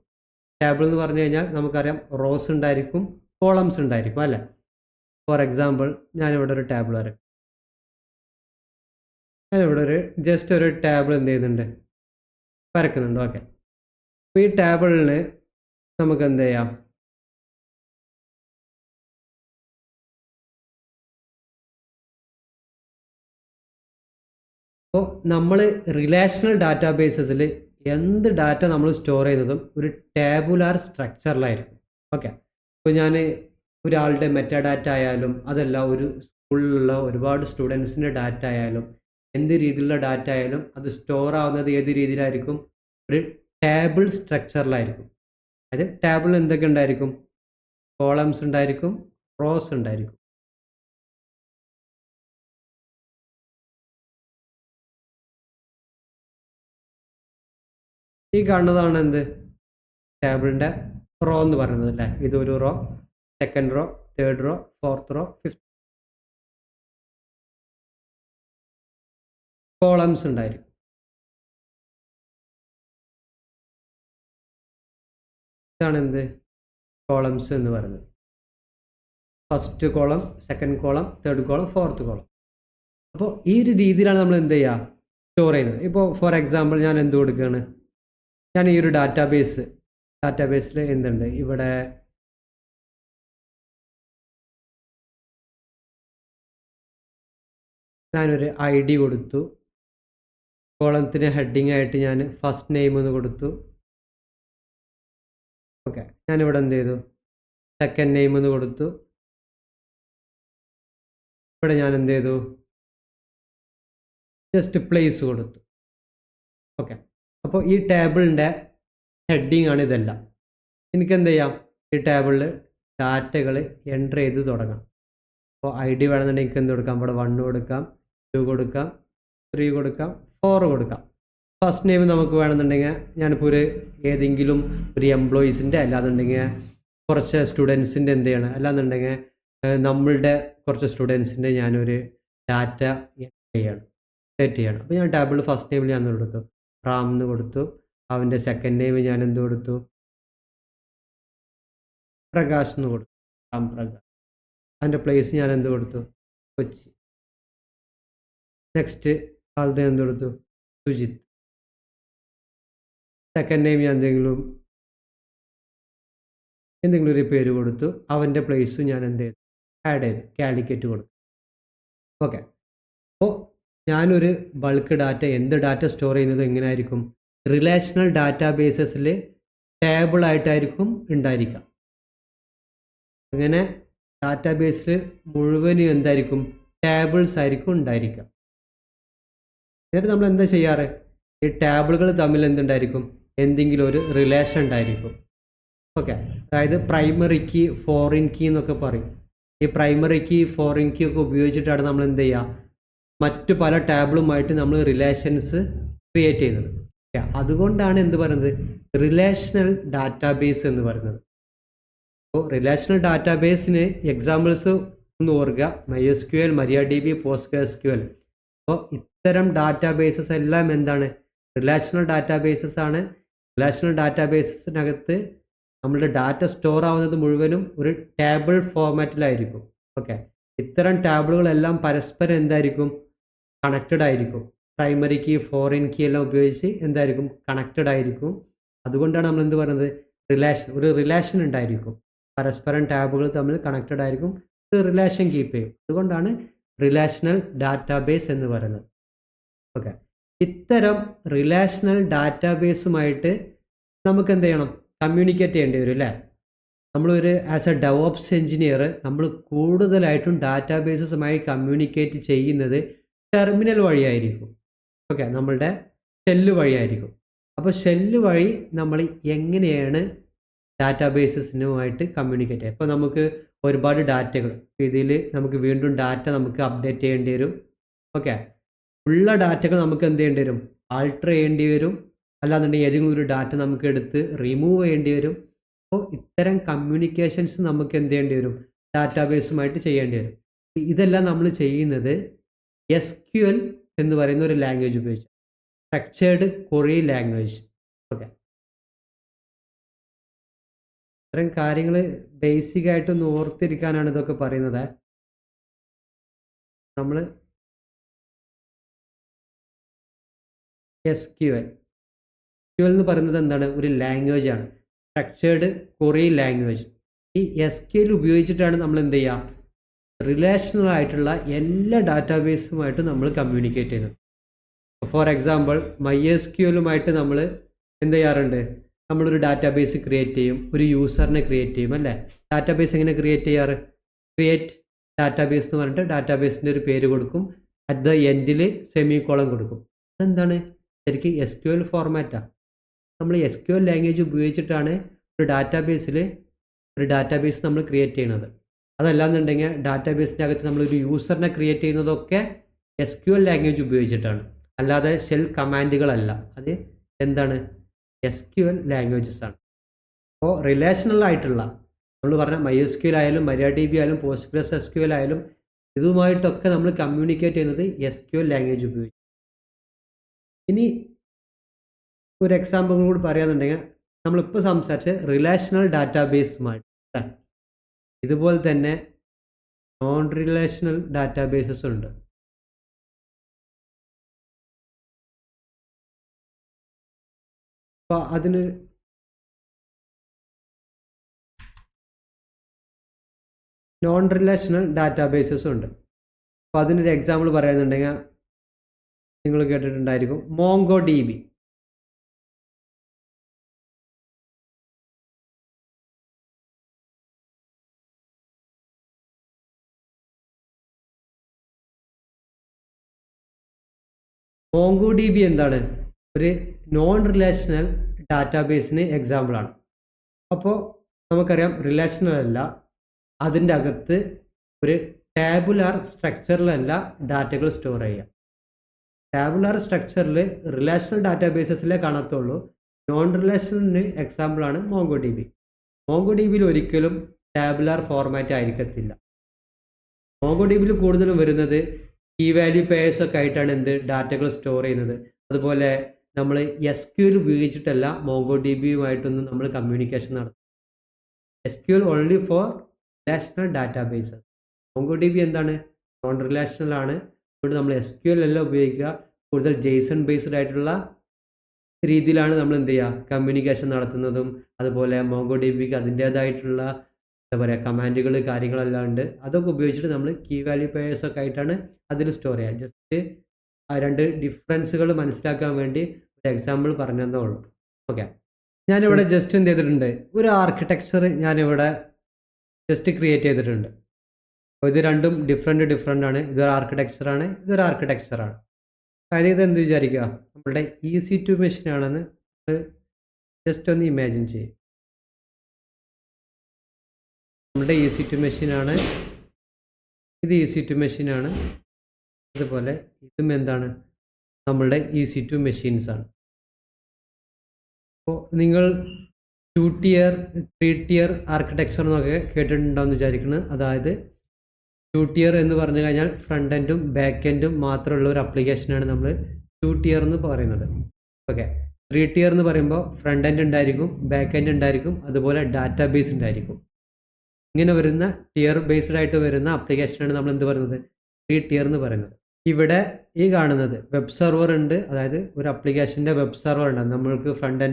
Speaker 1: ടേബിൾ എന്ന് പറഞ്ഞു കഴിഞ്ഞാൽ നമുക്കറിയാം റോസ് ഉണ്ടായിരിക്കും, കോളംസ് ഉണ്ടായിരിക്കും അല്ലേ? ഫോർ എക്സാമ്പിൾ ഞാനിവിടെ ഒരു ടേബിൾ വരാം. ഞാനിവിടെ ജസ്റ്റ് ഒരു ടേബിൾ എന്ത് ചെയ്യുന്നുണ്ട്? വരക്കുന്നുണ്ട്. ഓക്കെ, അപ്പോൾ ഈ ടേബിളിന് നമുക്ക് എന്ത് ചെയ്യാം, അപ്പോൾ നമ്മൾ റിലേഷണൽ ഡാറ്റാബേസസിൽ എന്ത് ഡാറ്റ നമ്മൾ സ്റ്റോർ ചെയ്യുന്നതും ഒരു ടേബുലാർ സ്ട്രക്ചറിലായിരിക്കും. ഓക്കെ, ഇപ്പോൾ ഞാൻ ഒരാളുടെ മെറ്റാ ഡാറ്റ ആയാലും അതല്ല ഒരു സ്കൂളിലുള്ള ഒരുപാട് സ്റ്റുഡൻസിൻ്റെ ഡാറ്റ ആയാലും എന്ത് രീതിയിലുള്ള ഡാറ്റ ആയാലും അത് സ്റ്റോർ ആവുന്നത് ഏത് രീതിയിലായിരിക്കും, ഒരു ടേബിൾ സ്ട്രക്ചറിലായിരിക്കും. അതായത് ടേബിളിൽ എന്തൊക്കെ ഉണ്ടായിരിക്കും, കോളംസ് ഉണ്ടായിരിക്കും, റോസ് ഉണ്ടായിരിക്കും. ഈ കാണുന്നതാണ് എന്ത്, ടേബിളിൻ്റെ റോ എന്ന് പറയുന്നത് അല്ലേ. ഇതൊരു row, second row, third row, fourth row, fifth. Columns ഉണ്ടായിരിക്കും. ഇതാണ് എന്ത്, കോളംസ് എന്ന് പറയുന്നത്. First column, second column, third column, fourth column. അപ്പോൾ ഈ ഒരു രീതിയിലാണ് നമ്മൾ എന്ത് ചെയ്യുക, സ്റ്റോർ ചെയ്യുന്നത്. ഇപ്പോൾ ഫോർ എക്സാമ്പിൾ ഞാൻ എന്ത് കൊടുക്കുകയാണ്, ഞാൻ ഈ ഒരു ഡാറ്റാബേസിൽ എന്തുണ്ട്, ഇവിടെ ഞാനൊരു ഐ ഡി കൊടുത്തു, കോളത്തിന് ഹെഡിങ് ആയിട്ട് ഞാൻ ഫസ്റ്റ് നെയിം എന്ന് കൊടുത്തു. ഓക്കെ, ഞാനിവിടെ എന്ത് ചെയ്തു, സെക്കൻഡ് നെയിം എന്ന് കൊടുത്തു. ഇവിടെ ഞാൻ എന്ത് ചെയ്തു, ജസ്റ്റ് പ്ലേസ് കൊടുത്തു. ഓക്കെ, അപ്പോൾ ഈ ടേബിളിൻ്റെ ഹെഡിങ് ആണ് ഇതെല്ലാം. എനിക്ക് എന്ത് ചെയ്യാം, ഈ ടേബിളിൽ ഡാറ്റകൾ എൻ്റർ ചെയ്ത് തുടങ്ങാം. അപ്പോൾ ഐ ഡി വേണമെന്നുണ്ടെങ്കിൽ എനിക്ക് എന്ത് കൊടുക്കാം, ഇവിടെ 1 കൊടുക്കാം, 2 കൊടുക്കാം, 3 കൊടുക്കാം, 4 കൊടുക്കാം. ഫസ്റ്റ് നെയിം നമുക്ക് വേണമെന്നുണ്ടെങ്കിൽ ഞാനിപ്പോൾ ഏതെങ്കിലും ഒരു എംപ്ലോയീസിൻ്റെ, അല്ലാന്നുണ്ടെങ്കിൽ കുറച്ച് സ്റ്റുഡൻസിൻ്റെ എന്ത് ചെയ്യണം, അല്ലാന്നുണ്ടെങ്കിൽ നമ്മളുടെ കുറച്ച് സ്റ്റുഡൻസിൻ്റെ ഞാനൊരു ഡാറ്റ സെറ്റ് ചെയ്യണം. അപ്പോൾ ഞാൻ ടേബിളിൽ ഫസ്റ്റ് നെയിമിൽ ഞാൻ കൊടുത്തു റാം എന്ന് കൊടുത്തു. അവൻ്റെ സെക്കൻഡ് നെയിം ഞാൻ എന്ത് കൊടുത്തു, പ്രകാശ് എന്ന് കൊടുത്തു, റാം പ്രകാശ്. അതിൻ്റെ പ്ലേസ് ഞാൻ എന്ത് കൊടുത്തു, കൊച്ചി. നെക്സ്റ്റ് ആളുടെ എന്ത് കൊടുത്തു, സുജിത്ത്. സെക്കൻഡ് നെയിം ഞാൻ എന്തെങ്കിലും ഒരു പേര് കൊടുത്തു. അവൻ്റെ പ്ലേസും ഞാൻ എന്ത് ചെയ്തു, ആഡ് ചെയ്തു, കാലിക്കറ്റ് കൊടുത്തു. ഓക്കെ, അപ്പോൾ ഞാനൊരു ബൾക്ക് ഡാറ്റ, എന്ത് ഡാറ്റ സ്റ്റോർ ചെയ്യുന്നത് എങ്ങനെയായിരിക്കും, റിലേഷണൽ ഡാറ്റാബേസസിൽ ടേബിളായിട്ടായിരിക്കും ഉണ്ടായിരിക്കുക. അങ്ങനെ ഡാറ്റാബേസിൽ മുഴുവനും എന്തായിരിക്കും, ടേബിൾസ് ആയിരിക്കും ഉണ്ടായിരിക്കുക. എന്നിട്ട് നമ്മൾ എന്താ ചെയ്യാറ്, ഈ ടേബിളുകൾ തമ്മിൽ എന്തുണ്ടായിരിക്കും, എന്തെങ്കിലും ഒരു റിലേഷൻ ഉണ്ടായിരിക്കും. ഓക്കെ, അതായത് പ്രൈമറി കീ, ഫോറിൻ കീ എന്നൊക്കെ പറയും. ഈ പ്രൈമറി കീ, ഫോറിൻ കീ ഒക്കെ ഉപയോഗിച്ചിട്ടാണ് നമ്മൾ എന്ത് ചെയ്യുക, മറ്റു പല ടേബിളുമായിട്ട് നമ്മൾ റിലേഷൻസ് ക്രിയേറ്റ് ചെയ്യുന്നത്. അതുകൊണ്ടാണ് എന്ത് പറയുന്നത്, റിലേഷണൽ ഡാറ്റാബേസ് എന്ന് പറയുന്നത്. അപ്പോൾ റിലേഷണൽ ഡാറ്റാബേസിന് എക്സാമ്പിൾസ് ഒന്ന് ഓർക്കുക, MySQL, MariaDB, PostgreSQL. അപ്പോൾ ഇത്തരം ഡാറ്റാബേസസ് എല്ലാം എന്താണ്, റിലേഷണൽ ഡാറ്റാബേസസ് ആണ്. റിലേഷണൽ ഡാറ്റാബേസസിനകത്ത് നമ്മളുടെ ഡാറ്റ സ്റ്റോർ ആവുന്നത് മുഴുവനും ഒരു ടേബിൾ ഫോർമാറ്റിലായിരിക്കും. ഓക്കെ, ഇത്തരം ടേബിളുകളെല്ലാം പരസ്പരം എന്തായിരിക്കും, കണക്റ്റഡ് ആയിരിക്കും. പ്രൈമറി കീ, ഫോറിൻ കീ എല്ലാം ഉപയോഗിച്ച് എന്തായിരിക്കും, കണക്റ്റഡ് ആയിരിക്കും. അതുകൊണ്ടാണ് നമ്മൾ എന്ത് പറയുന്നത്, ഒരു റിലേഷൻ ഉണ്ടായിരിക്കും. പരസ്പരം ടാബുകൾ തമ്മിൽ കണക്റ്റഡ് ആയിരിക്കും, ഒരു റിലേഷൻ കീപ്പ് ചെയ്യും. അതുകൊണ്ടാണ് റിലേഷണൽ ഡാറ്റാബേസ് എന്ന് പറയുന്നത്. ഓക്കെ, ഇത്തരം റിലേഷണൽ ഡാറ്റാബേസുമായിട്ട് നമുക്ക് എന്ത് ചെയ്യണം, കമ്മ്യൂണിക്കേറ്റ് ചെയ്യേണ്ടി വരും അല്ലേ. നമ്മളൊരു ആസ് എ ഡെവോപ്സ് എഞ്ചിനീയർ നമ്മൾ കൂടുതലായിട്ടും ഡാറ്റാബേസസുമായി കമ്മ്യൂണിക്കേറ്റ് ചെയ്യുന്നത് ടെർമിനൽ വഴിയായിരിക്കും. ഓക്കെ, നമ്മളുടെ ഷെല്ല് വഴിയായിരിക്കും. അപ്പോൾ ഷെല്ല് വഴി നമ്മൾ എങ്ങനെയാണ് ഡാറ്റാബേസസിനുമായിട്ട് കമ്മ്യൂണിക്കേറ്റ് ചെയ്യുക. ഇപ്പോൾ നമുക്ക് ഒരുപാട് ഡാറ്റകൾ, ഇതിൽ നമുക്ക് വീണ്ടും ഡാറ്റ നമുക്ക് അപ്ഡേറ്റ് ചെയ്യേണ്ടി വരും. ഓക്കെ, ഉള്ള ഡാറ്റകൾ നമുക്ക് എന്ത് ചെയ്യേണ്ടി വരും, ആൾട്ടർ ചെയ്യേണ്ടി വരും. അല്ലാന്നുണ്ടെങ്കിൽ ഏതെങ്കിലും ഒരു ഡാറ്റ നമുക്ക് എടുത്ത് റിമൂവ് ചെയ്യേണ്ടി വരും. അപ്പോൾ ഇത്തരം കമ്മ്യൂണിക്കേഷൻസ് നമുക്ക് എന്ത് ചെയ്യേണ്ടി വരും, ഡാറ്റാബേസുമായിട്ട് ചെയ്യേണ്ടി വരും. ഇതെല്ലാം നമ്മൾ ചെയ്യുന്നത് SQL എന്ന് പറയുന്ന ഒരു ലാംഗ്വേജ് ഉപയോഗിച്ച്, സ്ട്രക്ചേർഡ് ക്വറി ലാംഗ്വേജ്. ഓക്കെ, ഇത്തരം കാര്യങ്ങൾ ബേസിക് ആയിട്ടൊന്ന് ഓർത്തിരിക്കാനാണ് ഇതൊക്കെ പറയുന്നത്. നമ്മൾ SQL SQL എന്ന് പറയുന്നത് എന്താണ്? ഒരു ലാംഗ്വേജ് ആണ്. Structured query language. ഈ SQL ഉപയോഗിച്ചിട്ടാണ് നമ്മൾ എന്ത് ചെയ്യുക? റിലേഷണൽ ആയിട്ടുള്ള എല്ലാ ഡാറ്റാബേസുമായിട്ടും നമ്മൾ കമ്മ്യൂണിക്കേറ്റ് ചെയ്യുന്നത്. ഫോർ എക്സാമ്പിൾ MySQLുമായിട്ട് നമ്മൾ എന്ത് ചെയ്യാറുണ്ട്? നമ്മളൊരു ഡാറ്റാബേസ് ക്രിയേറ്റ് ചെയ്യും, ഒരു യൂസറിനെ ക്രിയേറ്റ് ചെയ്യും അല്ലേ? ഡാറ്റാബേസ് എങ്ങനെ ക്രിയേറ്റ് ചെയ്യാറ്? ക്രിയേറ്റ് ഡാറ്റാബേസ് എന്ന് പറഞ്ഞിട്ട് ഡാറ്റാബേസിൻ്റെ ഒരു പേര് കൊടുക്കും, അറ്റ് ദ എൻഡിൽ സെമിക്കോളൻ കൊടുക്കും. അതെന്താണ്? ശരിക്കും SQL ഫോർമാറ്റാണ്. നമ്മൾ SQL ലാംഗ്വേജ് ഉപയോഗിച്ചിട്ടാണ് ഒരു ഡാറ്റാബേസ് നമ്മൾ ക്രിയേറ്റ് ചെയ്യുന്നത്. അതല്ലാന്നുണ്ടെങ്കിൽ ഡാറ്റാബേസിൻ്റെ അകത്ത് നമ്മളൊരു യൂസറിനെ ക്രിയേറ്റ് ചെയ്യുന്നതൊക്കെ SQL ലാംഗ്വേജ് ഉപയോഗിച്ചിട്ടാണ്, അല്ലാതെ ഷെൽ കമാൻഡുകളല്ല. അത് എന്താണ്? SQL ലാംഗ്വേജസ് ആണ്. അപ്പോൾ റിലേഷണൽ ആയിട്ടുള്ള നമ്മൾ പറഞ്ഞ MySQL ആയാലും MariaDB ആയാലും PostgreSQL ആയാലും ഇതുമായിട്ടൊക്കെ നമ്മൾ കമ്മ്യൂണിക്കേറ്റ് ചെയ്യുന്നത് SQL ലാംഗ്വേജ് ഉപയോഗിച്ച്. ഇനി ഒരു എക്സാമ്പിൾ കൂടി പറയാന്നുണ്ടെങ്കിൽ നമ്മളിപ്പോൾ സംസാരിച്ച റിലേഷണൽ ഡാറ്റാബേസുമായിട്ട് ഇതുപോലെ തന്നെ നോൺ റിലേഷണൽ ഡാറ്റാബേസസ് ഉണ്ട്. അപ്പോൾ അതിന് നോൺ റിലേഷണൽ ഡാറ്റാബേസസ് ഉണ്ട്. അപ്പോൾ അതിനൊരു എക്സാമ്പിൾ പറയുന്നുണ്ടെങ്കിൽ നിങ്ങൾ കേട്ടിട്ടുണ്ടായിരിക്കും MongoDB. MongoDB എന്താണ്? ഒരു നോൺ റിലേഷണൽ ഡാറ്റാബേസിന് എക്സാമ്പിളാണ്. അപ്പോൾ നമുക്കറിയാം റിലേഷണൽ അല്ല, അതിൻ്റെ അകത്ത് ഒരു ടാബുലാർ സ്ട്രക്ചറിലല്ല ഡാറ്റകൾ സ്റ്റോർ ചെയ്യുക. ടാബുലാർ സ്ട്രക്ചറിൽ റിലേഷണൽ ഡാറ്റാബേസസിലേ കാണത്തുള്ളൂ. നോൺ റിലേഷണലിന് എക്സാമ്പിളാണ് MongoDB. MongoDBയിൽ ഒരിക്കലും ടാബുലാർ ഫോർമാറ്റ് ആയിരിക്കത്തില്ല. MongoDBയിൽ കൂടുതലും വരുന്നത് കീ വാല്യൂ പെയർസ് ഒക്കെ ആയിട്ടാണ് ഡാറ്റകൾ സ്റ്റോർ ചെയ്യുന്നത്. അതുപോലെ നമ്മൾ SQL ഉപയോഗിച്ചിട്ടല്ല MongoDBയുമായിട്ടൊന്നും നമ്മൾ കമ്മ്യൂണിക്കേഷൻ നടത്തും. SQL only for relational databases. MongoDB എന്താണ്? നോൺ റിലേഷണൽ ആണ്. അതുകൊണ്ട് നമ്മൾ SQL അല്ല ഉപയോഗിക്കുക, കൂടുതൽ JSON ബേസ്ഡ് ആയിട്ടുള്ള രീതിയിലാണ് നമ്മൾ എന്ത് ചെയ്യുക? കമ്മ്യൂണിക്കേഷൻ നടത്തുന്നതും. അതുപോലെ MongoDBക്ക് അതിൻ്റേതായിട്ടുള്ള എന്താ പറയുക കമാൻഡുകൾ കാര്യങ്ങളെല്ലാം ഉണ്ട്. അതൊക്കെ ഉപയോഗിച്ചിട്ട് നമ്മൾ കീ വാല്യൂ പെയർസ് ഒക്കെ ആയിട്ടാണ് അതിൽ സ്റ്റോർ ചെയ്യുക. ജസ്റ്റ് ആ രണ്ട് ഡിഫറൻസുകൾ മനസ്സിലാക്കാൻ വേണ്ടി ഒരു എക്സാമ്പിൾ പറഞ്ഞതേ ഉള്ളൂ. ഓക്കെ, ഞാനിവിടെ ജസ്റ്റ് എന്ത് ചെയ്തിട്ടുണ്ട്? ഒരു ആർക്കിടെക്ചർ ഞാനിവിടെ ജസ്റ്റ് ക്രിയേറ്റ് ചെയ്തിട്ടുണ്ട്. അപ്പോൾ ഇത് രണ്ടും ഡിഫറെൻ്റ് ആണ്. ഇതൊരു ആർക്കിടെക്ചറാണ്, ഇതൊരു ആർക്കിടെക്ചറാണ്. അതായത് ഇതെന്ത് വിചാരിക്കുക? നമ്മളുടെ EC2 മെഷീൻ ആണെന്ന് ജസ്റ്റ് ഒന്ന് ഇമാജിൻ ചെയ്യും. നമ്മുടെ EC2 മെഷീനാണ്, ഇത് EC2 മെഷീനാണ്. അതുപോലെ ഇതും എന്താണ്? നമ്മളുടെ EC2 മെഷീൻസ് ആണ്. അപ്പോൾ നിങ്ങൾ 2 tier 3 tier ആർക്കിടെക്ചർ എന്നൊക്കെ കേട്ടിട്ടുണ്ടാവുമെന്ന് വിചാരിക്കുന്നത്. അതായത് 2 tier എന്ന് പറഞ്ഞു കഴിഞ്ഞാൽ ഫ്രണ്ട് എൻഡും ബാക്ക് എൻഡും മാത്രമുള്ള ഒരു ആപ്ലിക്കേഷനാണ് നമ്മൾ 2 tier എന്ന് പറയുന്നത്. ഓക്കെ, 3 tier എന്ന് പറയുമ്പോൾ ഫ്രണ്ട് എൻഡ് ഉണ്ടായിരിക്കും, ബാക്ക് എൻഡ് ഉണ്ടായിരിക്കും, അതുപോലെ ഡാറ്റാബേസ് ഉണ്ടായിരിക്കും. ഇങ്ങനെ വരുന്ന ടിയർ ബേസ്ഡ് ആയിട്ട് വരുന്ന ആപ്ലിക്കേഷനാണ് നമ്മൾ എന്ത് പറയുന്നത്? 3 tier എന്ന് പറയുന്നത്. ഇവിടെ ഈ കാണുന്നത് വെബ് സെർവർ ഉണ്ട്. അതായത് ഒരു ആപ്ലിക്കേഷൻ്റെ വെബ് സെർവർ ഉണ്ട്. നമ്മൾക്ക് ഫ്രണ്ട്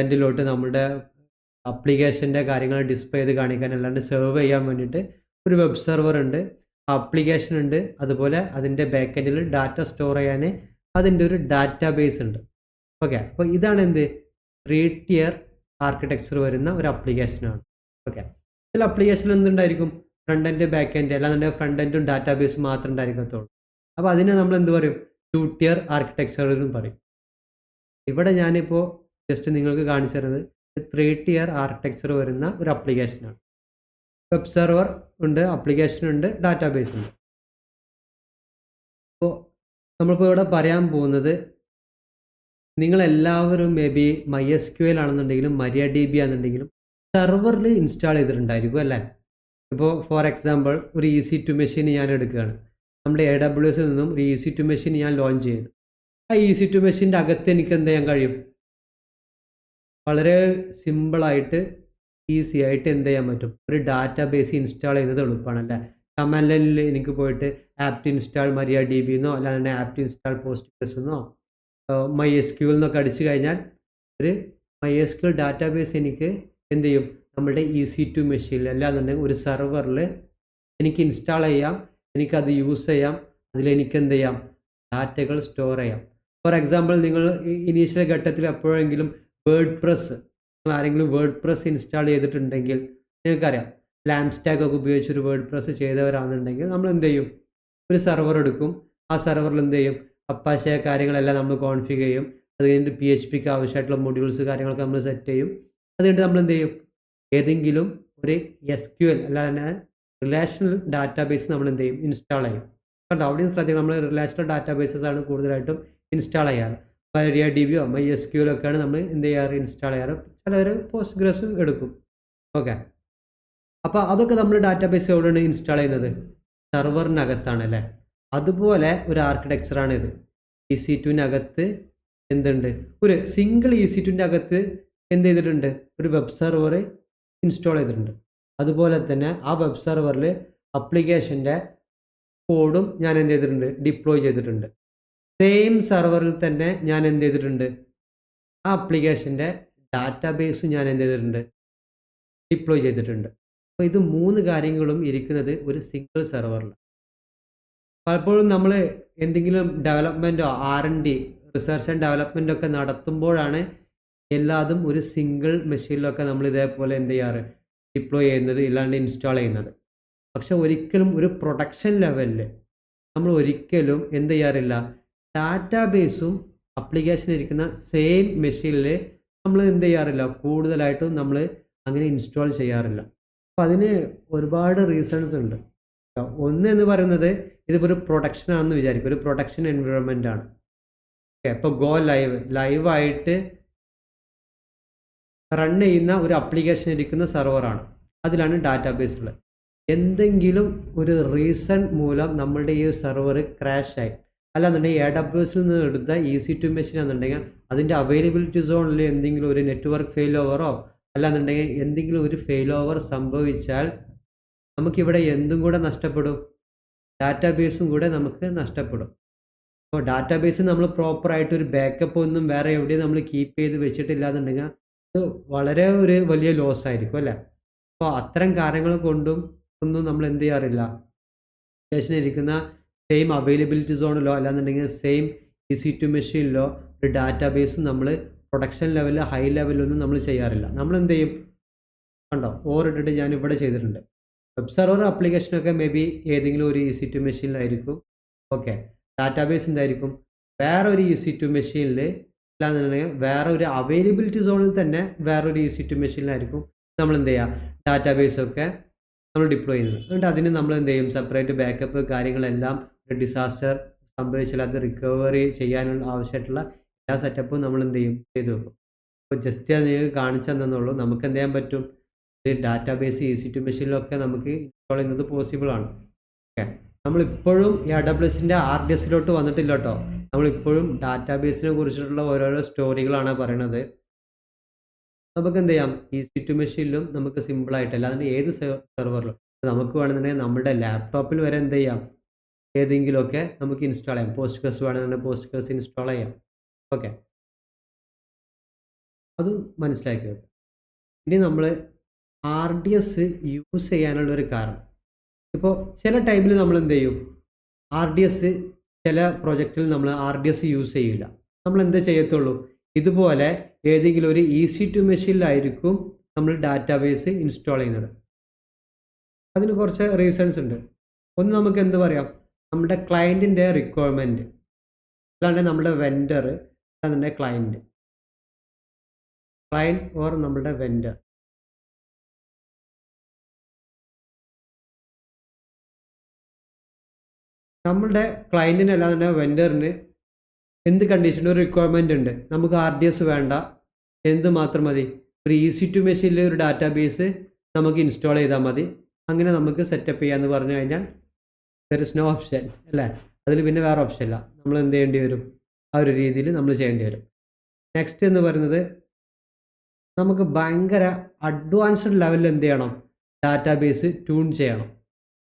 Speaker 1: എൻഡിലോട്ട് നമ്മുടെ ആപ്ലിക്കേഷൻ്റെ കാര്യങ്ങൾ ഡിസ്പ്ലേ ചെയ്ത് കാണിക്കാൻ, അല്ലാണ്ട് സെർവ് ചെയ്യാൻ വേണ്ടിയിട്ട് ഒരു വെബ് സെർവർ ഉണ്ട്, ആപ്ലിക്കേഷൻ ഉണ്ട്. അതുപോലെ അതിൻ്റെ ബാക്ക് എൻഡിൽ ഡാറ്റ സ്റ്റോർ ചെയ്യാൻ അതിൻ്റെ ഒരു ഡാറ്റാബേസ് ഉണ്ട്. ഓക്കെ, അപ്പോൾ ഇതാണ് 3 tier ആർക്കിടെക്ചർ വരുന്ന ഒരു ആപ്ലിക്കേഷനാണ്. ഓക്കെ, ഇതിൽ ആപ്ലിക്കേഷൻ എന്തുണ്ടായിരിക്കും? ഫ്രണ്ട് എൻഡ് ബാക്ക് എൻഡ്, അല്ലാന്നുണ്ടെങ്കിൽ ഫ്രണ്ട് എൻഡും ഡാറ്റാബേസും മാത്രം ഉണ്ടായിരിക്കത്തുള്ളൂ. അപ്പോൾ അതിനെ നമ്മൾ എന്ത് പറയും? 2 tier ആർക്കിടെക്ചർ എന്നും പറയും. ഇവിടെ ഞാനിപ്പോൾ ജസ്റ്റ് നിങ്ങൾക്ക് കാണിച്ചു തരുന്നത് 3 tier ആർക്കിടെക്ചർ വരുന്ന ഒരു ആപ്ലിക്കേഷനാണ്. വെബ് സെർവർ ഉണ്ട്, ആപ്ലിക്കേഷൻ ഉണ്ട്, ഡാറ്റാബേസ് ഉണ്ട്. അപ്പോൾ നമ്മളിപ്പോൾ ഇവിടെ പറയാൻ പോകുന്നത്, നിങ്ങളെല്ലാവരും മേ ബി MySQL ആണെന്നുണ്ടെങ്കിലും MariaDB ആണെന്നുണ്ടെങ്കിലും സെർവറിൽ ഇൻസ്റ്റാൾ ചെയ്തിട്ടുണ്ടായിരിക്കും അല്ലേ? ഇപ്പോൾ ഫോർ എക്സാമ്പിൾ ഒരു EC2 മെഷീൻ ഞാൻ എടുക്കുകയാണ്. നമ്മുടെ AWS നിന്നും ഒരു EC2 മെഷീൻ ഞാൻ ലോഞ്ച് ചെയ്തു. ആ EC2 മെഷീൻ്റെ അകത്ത് എനിക്ക് എന്ത് ചെയ്യാൻ കഴിയും? വളരെ സിമ്പിളായിട്ട് ഈസി ആയിട്ട് എന്ത് ചെയ്യാൻ പറ്റും? ഒരു ഡാറ്റാബേസ് ഇൻസ്റ്റാൾ ചെയ്യുന്നത് എളുപ്പമാണ് അല്ലേ? കമാൻഡ് ലൈനിൽ എനിക്ക് പോയിട്ട് ആപ്റ്റ് ഇൻസ്റ്റാൾ MariaDB എന്നോ അല്ലാതെ ആപ്റ്റ് ഇൻസ്റ്റാൾ Postgres എന്നോ MySQL എന്നൊക്കെ അടിച്ചു കഴിഞ്ഞാൽ ഒരു MySQL ഡാറ്റാബേസ് എനിക്ക് എന്ത് ചെയ്യും, നമ്മുടെ EC2 മെഷീനിൽ അല്ലാന്നുണ്ടെങ്കിൽ ഒരു സെർവറിൽ എനിക്ക് ഇൻസ്റ്റാൾ ചെയ്യാം, എനിക്കത് യൂസ് ചെയ്യാം, അതിലെനിക്ക് എന്ത് ചെയ്യാം, ഡാറ്റകൾ സ്റ്റോർ ചെയ്യാം. ഫോർ എക്സാമ്പിൾ, നിങ്ങൾ ഇനീഷ്യൽ ഘട്ടത്തിൽ എപ്പോഴെങ്കിലും ആരെങ്കിലും വേർഡ് പ്രസ് ഇൻസ്റ്റാൾ ചെയ്തിട്ടുണ്ടെങ്കിൽ നിങ്ങൾക്കറിയാം, ലാംപ് സ്റ്റാക്ക് ഒക്കെ ഉപയോഗിച്ച് ഒരു വേർഡ് പ്രസ് ചെയ്തവരാണെന്നുണ്ടെങ്കിൽ നമ്മൾ എന്ത് ചെയ്യും, ഒരു സെർവർ എടുക്കും. ആ സെർവറിൽ എന്ത് ചെയ്യും, അപ്പാശയ കാര്യങ്ങളെല്ലാം നമ്മൾ കോൺഫിഗർ ചെയ്യും. അത് കഴിഞ്ഞിട്ട് PHPക്ക് ആവശ്യമായിട്ടുള്ള മൊഡ്യൂൾസ് കാര്യങ്ങളൊക്കെ നമ്മൾ സെറ്റ് ചെയ്യും. അത് കഴിഞ്ഞിട്ട് നമ്മൾ എന്ത് ചെയ്യും, ഏതെങ്കിലും ഒരു SQL അല്ലാതെ റിലേഷണൽ ഡാറ്റാബേസ് നമ്മൾ എന്ത് ചെയ്യും, ഇൻസ്റ്റാൾ ചെയ്യും. കണ്ടോ, അവിടെയും ശ്രദ്ധിക്കണം, നമ്മൾ റിലേഷണൽ ഡാറ്റാബേസസ് ആണ് കൂടുതലായിട്ടും ഇൻസ്റ്റാൾ ചെയ്യാറ്. MariaDBയോ MySQL ഒക്കെയാണ് നമ്മൾ എന്ത് ചെയ്യാറ്, ഇൻസ്റ്റാൾ ചെയ്യാറ്. ചിലവർ പോസ്റ്റ്ഗ്രസും എടുക്കും. ഓക്കെ, അപ്പോൾ അതൊക്കെ നമ്മൾ ഡാറ്റാബേസ് എവിടെയാണ് ഇൻസ്റ്റാൾ ചെയ്യുന്നത്, സെർവറിനകത്താണ് അല്ലേ. അതുപോലെ ഒരു ആർക്കിടെക്ചറാണ് ഇത്. EC2-നകത്ത് എന്തുണ്ട്, ഒരു സിംഗിൾ EC2-ൻ്റെ അകത്ത് എന്ത് ചെയ്തിട്ടുണ്ട്, ഒരു വെബ് സെർവർ ഇൻസ്റ്റാൾ ചെയ്തിട്ടുണ്ട്. അതുപോലെ തന്നെ ആ വെബ് സെർവറിൽ അപ്ലിക്കേഷൻ്റെ കോഡും ഞാൻ എന്ത് ചെയ്തിട്ടുണ്ട്, ഡിപ്ലോയ് ചെയ്തിട്ടുണ്ട്. സെയിം സെർവറിൽ തന്നെ ഞാൻ എന്ത് ചെയ്തിട്ടുണ്ട്, ആ അപ്ലിക്കേഷൻ്റെ ഡാറ്റാബേസും ഞാൻ എന്ത് ചെയ്തിട്ടുണ്ട്, ഡിപ്ലോയ് ചെയ്തിട്ടുണ്ട്. അപ്പോൾ ഇത് 3 കാര്യങ്ങളും ഇരിക്കുന്നത് ഒരു സിംഗിൾ സെർവറിലാണ്. പലപ്പോഴും നമ്മൾ എന്തെങ്കിലും ഡെവലപ്മെൻറ്റോ R&D റിസർച്ച് ആൻഡ് ഡെവലപ്മെൻ്റ് ഒക്കെ നടത്തുമ്പോഴാണ് എല്ലാതും ഒരു സിംഗിൾ മെഷീനിലൊക്കെ നമ്മൾ ഇതേപോലെ എന്ത് ചെയ്യാറ്, ഡിപ്ലോയ് ചെയ്യുന്നത്, ഇല്ലാണ്ട് ഇൻസ്റ്റാൾ ചെയ്യുന്നത്. പക്ഷെ ഒരിക്കലും ഒരു പ്രൊഡക്ഷൻ ലെവലിൽ നമ്മൾ ഒരിക്കലും എന്ത് ചെയ്യാറില്ല, ഡാറ്റാബേസും ആപ്ലിക്കേഷൻ ഇരിക്കുന്ന സെയിം മെഷീനിൽ നമ്മൾ എന്ത് ചെയ്യാറില്ല, കൂടുതലായിട്ടും നമ്മൾ അങ്ങനെ ഇൻസ്റ്റാൾ ചെയ്യാറില്ല. അപ്പോൾ അതിന് ഒരുപാട് റീസൺസ് ഉണ്ട്. ഒന്ന് എന്ന് പറയുന്നത്, ഇതിപ്പോൾ ഒരു പ്രൊഡക്ഷൻ ആണെന്ന് വിചാരിക്കും, ഒരു പ്രൊഡക്ഷൻ എൻവയോൺമെൻ്റ് ആണ്. ഓക്കെ, ഇപ്പോൾ ഗോ ലൈവായിട്ട് റൺ ചെയ്യുന്ന ഒരു ആപ്ലിക്കേഷൻ ഇരിക്കുന്ന സെർവറാണ്, അതിലാണ് ഡാറ്റാബേസ് ഉള്ളത്. എന്തെങ്കിലും ഒരു റീസൺ മൂലം നമ്മളുടെ ഈ സെർവർ ക്രാഷ് ആയി, അല്ലാന്നുണ്ടെങ്കിൽ AWSൽ നിന്ന് എടുത്ത EC2 മെഷീൻ ആണെന്നുണ്ടെങ്കിൽ അതിൻ്റെ അവൈലബിലിറ്റി സോണിൽ എന്തെങ്കിലും ഒരു നെറ്റ്വർക്ക് ഫെയിൽ ഓവറോ അല്ലാന്നുണ്ടെങ്കിൽ എന്തെങ്കിലും ഒരു ഫെയിൽ ഓവർ സംഭവിച്ചാൽ നമുക്കിവിടെ എന്തും കൂടെ നഷ്ടപ്പെടും, ഡാറ്റാബേസും കൂടെ നമുക്ക് നഷ്ടപ്പെടും. അപ്പോൾ ഡാറ്റാബേസ് നമ്മൾ പ്രോപ്പറായിട്ട് ഒരു ബാക്കപ്പ് ഒന്നും വേറെ എവിടെയും നമ്മൾ കീപ്പ് ചെയ്ത് വെച്ചിട്ടില്ലാന്നുണ്ടെങ്കിൽ അത് വളരെ ഒരു വലിയ ലോസ് ആയിരിക്കും അല്ലേ. അപ്പോൾ അത്തരം കാര്യങ്ങൾ കൊണ്ടും ഒന്നും നമ്മൾ എന്ത് ചെയ്യാറില്ല, ഇരിക്കുന്ന സെയിം അവൈലബിലിറ്റി സോണിലോ അല്ലാന്നുണ്ടെങ്കിൽ സെയിം EC2 മെഷീനിലോ ഒരു ഡാറ്റാബേസും നമ്മൾ പ്രൊഡക്ഷൻ ലെവലിൽ ഹൈ ലെവലൊന്നും നമ്മൾ ചെയ്യാറില്ല. നമ്മൾ എന്ത് ചെയ്യും, കണ്ടോ, ഓവറിട്ടിട്ട് ഞാൻ ഇവിടെ ചെയ്തിട്ടുണ്ട്. വെബ് സെർവർ ആപ്ലിക്കേഷനൊക്കെ മേ ബി ഏതെങ്കിലും ഒരു EC2 മെഷീനിലായിരിക്കും. ഓക്കെ, ഡാറ്റാബേസ് എന്തായിരിക്കും, വേറെ ഒരു EC2 മെഷീനിൽ, അല്ലാന്നുണ്ടെങ്കിൽ വേറെ ഒരു അവൈലബിലിറ്റി സോണിൽ തന്നെ വേറൊരു EC2 മെഷീനിലായിരിക്കും നമ്മൾ എന്ത് ചെയ്യുക, ഡാറ്റാബേസൊക്കെ നമ്മൾ ഡിപ്ലോയ് ചെയ്യുന്നത്. എന്നിട്ട് അതിന് നമ്മൾ എന്ത് ചെയ്യും, സെപ്പറേറ്റ് ബാക്കപ്പ് കാര്യങ്ങളെല്ലാം, ഒരു ഡിസാസ്റ്റർ സംഭവിച്ചാൽ അത് റിക്കവറി ചെയ്യാനുള്ള ആവശ്യമായിട്ടുള്ള എല്ലാ സെറ്റപ്പും നമ്മൾ എന്ത് ചെയ്യും, ചെയ്തു വെക്കും. അപ്പോൾ ജസ്റ്റ് അത് നിങ്ങൾക്ക് കാണിച്ചു തന്നെന്നുള്ളൂ. നമുക്ക് എന്ത് ചെയ്യാൻ പറ്റും, ഒരു ഡാറ്റാബേസ് EC2 മെഷീനിലൊക്കെ നമുക്ക് ഇൻസ്റ്റാൾ ചെയ്യുന്നത് പോസിബിൾ ആണ്. ഓക്കെ, നമ്മളിപ്പോഴും AWSൻ്റെ RDSലോട്ട് വന്നിട്ടില്ല കേട്ടോ. നമ്മളിപ്പോഴും ഡാറ്റാബേസിനെ കുറിച്ചിട്ടുള്ള ഓരോരോ സ്റ്റോറികളാണ് പറയണത്. നമുക്ക് എന്ത് ചെയ്യാം, EC2 മെഷീനിലും നമുക്ക് സിമ്പിളായിട്ട്, അല്ലാതെ ഏത് സെർവറിലും നമുക്ക് വേണമെന്നുണ്ടെങ്കിൽ നമ്മുടെ ലാപ്ടോപ്പിൽ വരെ എന്ത് ചെയ്യാം, ഏതെങ്കിലുമൊക്കെ നമുക്ക് ഇൻസ്റ്റാൾ ചെയ്യാം. പോസ്റ്റ്ഗ്രസ് വേണമെന്നുണ്ടെങ്കിൽ പോസ്റ്റ്ഗ്രസ് ഇൻസ്റ്റാൾ ചെയ്യാം. ഓക്കെ, അതും മനസ്സിലാക്കി വെക്കാം. ഇനി നമ്മൾ RDS യൂസ് ചെയ്യാനുള്ളൊരു കാരണം, ഇപ്പോൾ ചില ടൈമിൽ നമ്മൾ എന്ത് ചെയ്യും, RDS ചില പ്രൊജക്റ്റിൽ നമ്മൾ RDS യൂസ് ചെയ്യില്ല. നമ്മൾ എന്ത് ചെയ്യത്തുള്ളൂ, ഇതുപോലെ ഏതെങ്കിലും ഒരു EC2 മെഷീനിലായിരിക്കും നമ്മൾ ഡാറ്റാബേസ് ഇൻസ്റ്റാൾ ചെയ്യുന്നത്. അതിന് കുറച്ച് റീസൺസ് ഉണ്ട്. ഒന്ന്, നമുക്ക് എന്ത് പറയാം, നമ്മുടെ ക്ലയൻറ്റിൻ്റെ റിക്വയർമെൻറ്റ്, അല്ലാണ്ട് നമ്മുടെ വെൻഡർ, അല്ലാതെ ക്ലയൻറ്റ് ഓർ നമ്മുടെ വെൻഡർ. നമ്മളുടെ ക്ലയൻറ്റിന് അല്ലാതെ വെൻഡറിന് എന്ത് കണ്ടീഷനിൽ ഒരു റിക്വയർമെൻ്റ് ഉണ്ട്, നമുക്ക് RDS വേണ്ട, എന്ത് മാത്രം മതി, ഒരു EC2 മെഷീനിൽ ഒരു ഡാറ്റാബേസ് നമുക്ക് ഇൻസ്റ്റാൾ ചെയ്താൽ മതി, അങ്ങനെ നമുക്ക് സെറ്റപ്പ് ചെയ്യാമെന്ന് പറഞ്ഞു കഴിഞ്ഞാൽ ദർ ഇസ് നോ ഓപ്ഷൻ അല്ലേ. അതിൽ പിന്നെ വേറെ ഓപ്ഷൻ ഇല്ല, നമ്മൾ എന്ത് ചെയ്യേണ്ടി വരും, ആ ഒരു രീതിയിൽ നമ്മൾ ചെയ്യേണ്ടി വരും. നെക്സ്റ്റ് എന്ന് പറയുന്നത്, നമുക്ക് ഭയങ്കര അഡ്വാൻസ്ഡ് ലെവലിൽ എന്ത് ചെയ്യണം, ഡാറ്റാബേസ് ട്യൂൺ ചെയ്യണം.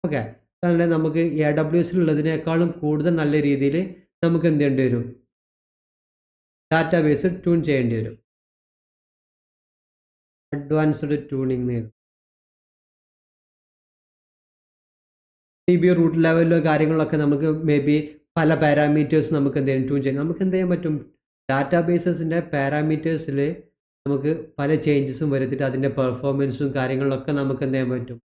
Speaker 1: ഓക്കെ, അതുകൊണ്ട് നമുക്ക് AWSലുള്ളതിനേക്കാളും കൂടുതൽ നല്ല രീതിയിൽ നമുക്ക് എന്ത് ചെയ്യേണ്ടി വരും, ഡാറ്റാബേസ് ട്യൂൺ ചെയ്യേണ്ടി വരും. Advanced tuning may be root ലെവലിലോ കാര്യങ്ങളൊക്കെ നമുക്ക് മേ ബി പല പാരാമീറ്റേഴ്സ് നമുക്ക് എന്ത് ചെയ്യാം ട്യൂൺ ചെയ്യാം. നമുക്ക് എന്ത് ചെയ്യാൻ പറ്റും, ഡാറ്റാബേസസിൻ്റെ പാരാമീറ്റേഴ്സിൽ നമുക്ക് പല ചേഞ്ചസും വരുത്തിയിട്ട് അതിൻ്റെ പെർഫോമൻസും കാര്യങ്ങളിലൊക്കെ നമുക്ക് എന്ത് ചെയ്യാൻ പറ്റും,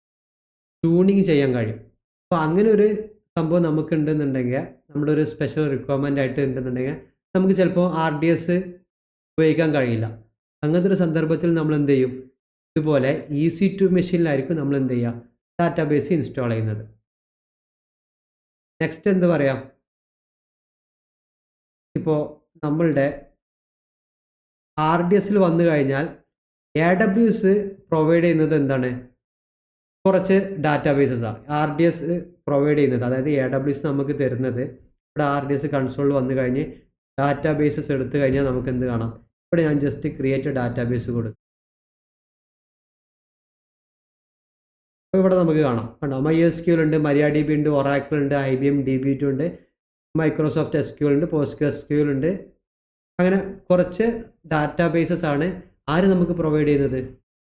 Speaker 1: ട്യൂണിങ് ചെയ്യാൻ കഴിയും. അപ്പോൾ അങ്ങനെ ഒരു സംഭവം നമുക്ക് ഉണ്ടെന്നുണ്ടെങ്കിൽ, നമ്മുടെ ഒരു സ്പെഷ്യൽ റിക്വയർമെൻ്റ് ആയിട്ട് ഉണ്ടെന്നുണ്ടെങ്കിൽ നമുക്ക് ചിലപ്പോൾ RDS ഉപയോഗിക്കാൻ കഴിയില്ല. അങ്ങനത്തെ ഒരു സന്ദർഭത്തിൽ നമ്മൾ എന്ത് ചെയ്യും, ഇതുപോലെ EC2 മെഷീനിലായിരിക്കും നമ്മൾ എന്ത് ചെയ്യുക, ഡാറ്റാബേസ് ഇൻസ്റ്റാൾ ചെയ്യുന്നത്. നെക്സ്റ്റ് എന്ത് പറയാം, ഇപ്പോൾ നമ്മളുടെ RDSൽ വന്നു കഴിഞ്ഞാൽ AWS പ്രൊവൈഡ് ചെയ്യുന്നത് എന്താണ്, കുറച്ച് ഡാറ്റാബേസസാണ് RDS പ്രൊവൈഡ് ചെയ്യുന്നത്. അതായത് AWS നമുക്ക് തരുന്നത്, ഇവിടെ RDS കൺസോളിൽ വന്നു കഴിഞ്ഞ് ഡാറ്റാബേസസ് എടുത്തു കഴിഞ്ഞാൽ നമുക്ക് എന്ത് കാണാം, ഇവിടെ ഞാൻ ജസ്റ്റ് ക്രിയേറ്റ് ഡാറ്റാബേസ് കൊടുക്കും. അപ്പോൾ ഇവിടെ നമുക്ക് കാണാം, കണ്ടോ, MySQL ഉണ്ട്, MariaDB ഉണ്ട്, Oracle ഉണ്ട്, IBM DB2 ഉണ്ട്, മൈക്രോസോഫ്റ്റ് SQL ഉണ്ട്, PostgreSQL ഉണ്ട്. അങ്ങനെ കുറച്ച് ഡാറ്റാബേസസ് ആണ് ആര് നമുക്ക് പ്രൊവൈഡ് ചെയ്യുന്നത്,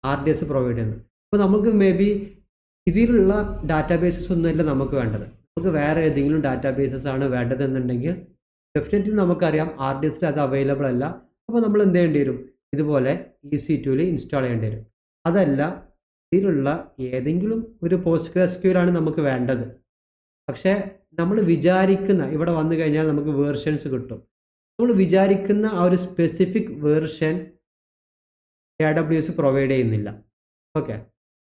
Speaker 1: RDS പ്രൊവൈഡ് ചെയ്യുന്നത്. അപ്പോൾ നമുക്ക് മേ ബി ഇതിലുള്ള ഡാറ്റാബേസസ് ഒന്നുമല്ല നമുക്ക് വേണ്ടത്, നമുക്ക് വേറെ ഏതെങ്കിലും ഡാറ്റാബേസസ് ആണ് വേണ്ടതെന്നുണ്ടെങ്കിൽ ഡെഫിനറ്റ്ലി നമുക്കറിയാം RDSൽ അത് അവൈലബിൾ അല്ല. അപ്പോൾ നമ്മൾ എന്ത് ചെയ്യേണ്ടി വരും, ഇതുപോലെ EC2ൽ ഇൻസ്റ്റാൾ ചെയ്യേണ്ടി വരും. അതല്ല, ഇതിലുള്ള ഏതെങ്കിലും ഒരു PostgreSQL ആണ് നമുക്ക് വേണ്ടത്, പക്ഷേ നമ്മൾ വിചാരിക്കുന്ന, ഇവിടെ വന്നു കഴിഞ്ഞാൽ നമുക്ക് വേർഷൻസ് കിട്ടും, നമ്മൾ വിചാരിക്കുന്ന ആ ഒരു സ്പെസിഫിക് വേർഷൻ AWS പ്രൊവൈഡ് ചെയ്യുന്നില്ല. ഓക്കെ,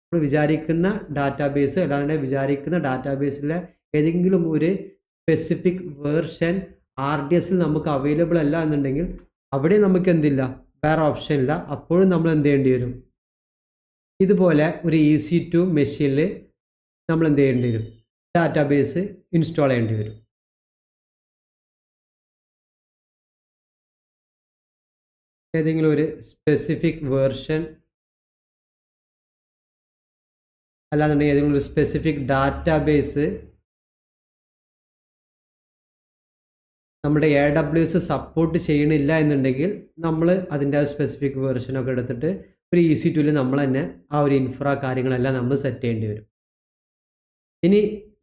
Speaker 1: നമ്മൾ വിചാരിക്കുന്ന ഡാറ്റാബേസ് അല്ലാതെ വിചാരിക്കുന്ന ഡാറ്റാബേസിലെ ഏതെങ്കിലും ഒരു സ്പെസിഫിക് വേർഷൻ RDSൽ നമുക്ക് അവൈലബിൾ അല്ല എന്നുണ്ടെങ്കിൽ അവിടെ നമുക്ക് എന്തില്ല, വേറെ ഓപ്ഷൻ ഇല്ല. അപ്പോഴും നമ്മൾ എന്ത് ചെയ്യേണ്ടി വരും, ഇതുപോലെ ഒരു EC2 മെഷീനിൽ നമ്മൾ എന്ത് ചെയ്യേണ്ടി വരും, ഡാറ്റാബേസ് ഇൻസ്റ്റാൾ ചെയ്യേണ്ടി വരും. ഏതെങ്കിലും ഒരു സ്പെസിഫിക് വേർഷൻ അല്ലാന്നുണ്ടെങ്കിൽ ഏതെങ്കിലും ഒരു സ്പെസിഫിക് ഡാറ്റാബേസ് നമ്മുടെ AWS സപ്പോർട്ട് ചെയ്യണില്ല എന്നുണ്ടെങ്കിൽ നമ്മൾ അതിൻ്റെ ആ സ്പെസിഫിക് വേർഷനൊക്കെ എടുത്തിട്ട് ഒരു EC2ൽ നമ്മൾ തന്നെ ആ ഒരു ഇൻഫ്രാ കാര്യങ്ങളെല്ലാം നമ്മൾ സെറ്റ് ചെയ്യേണ്ടി വരും. ഇനി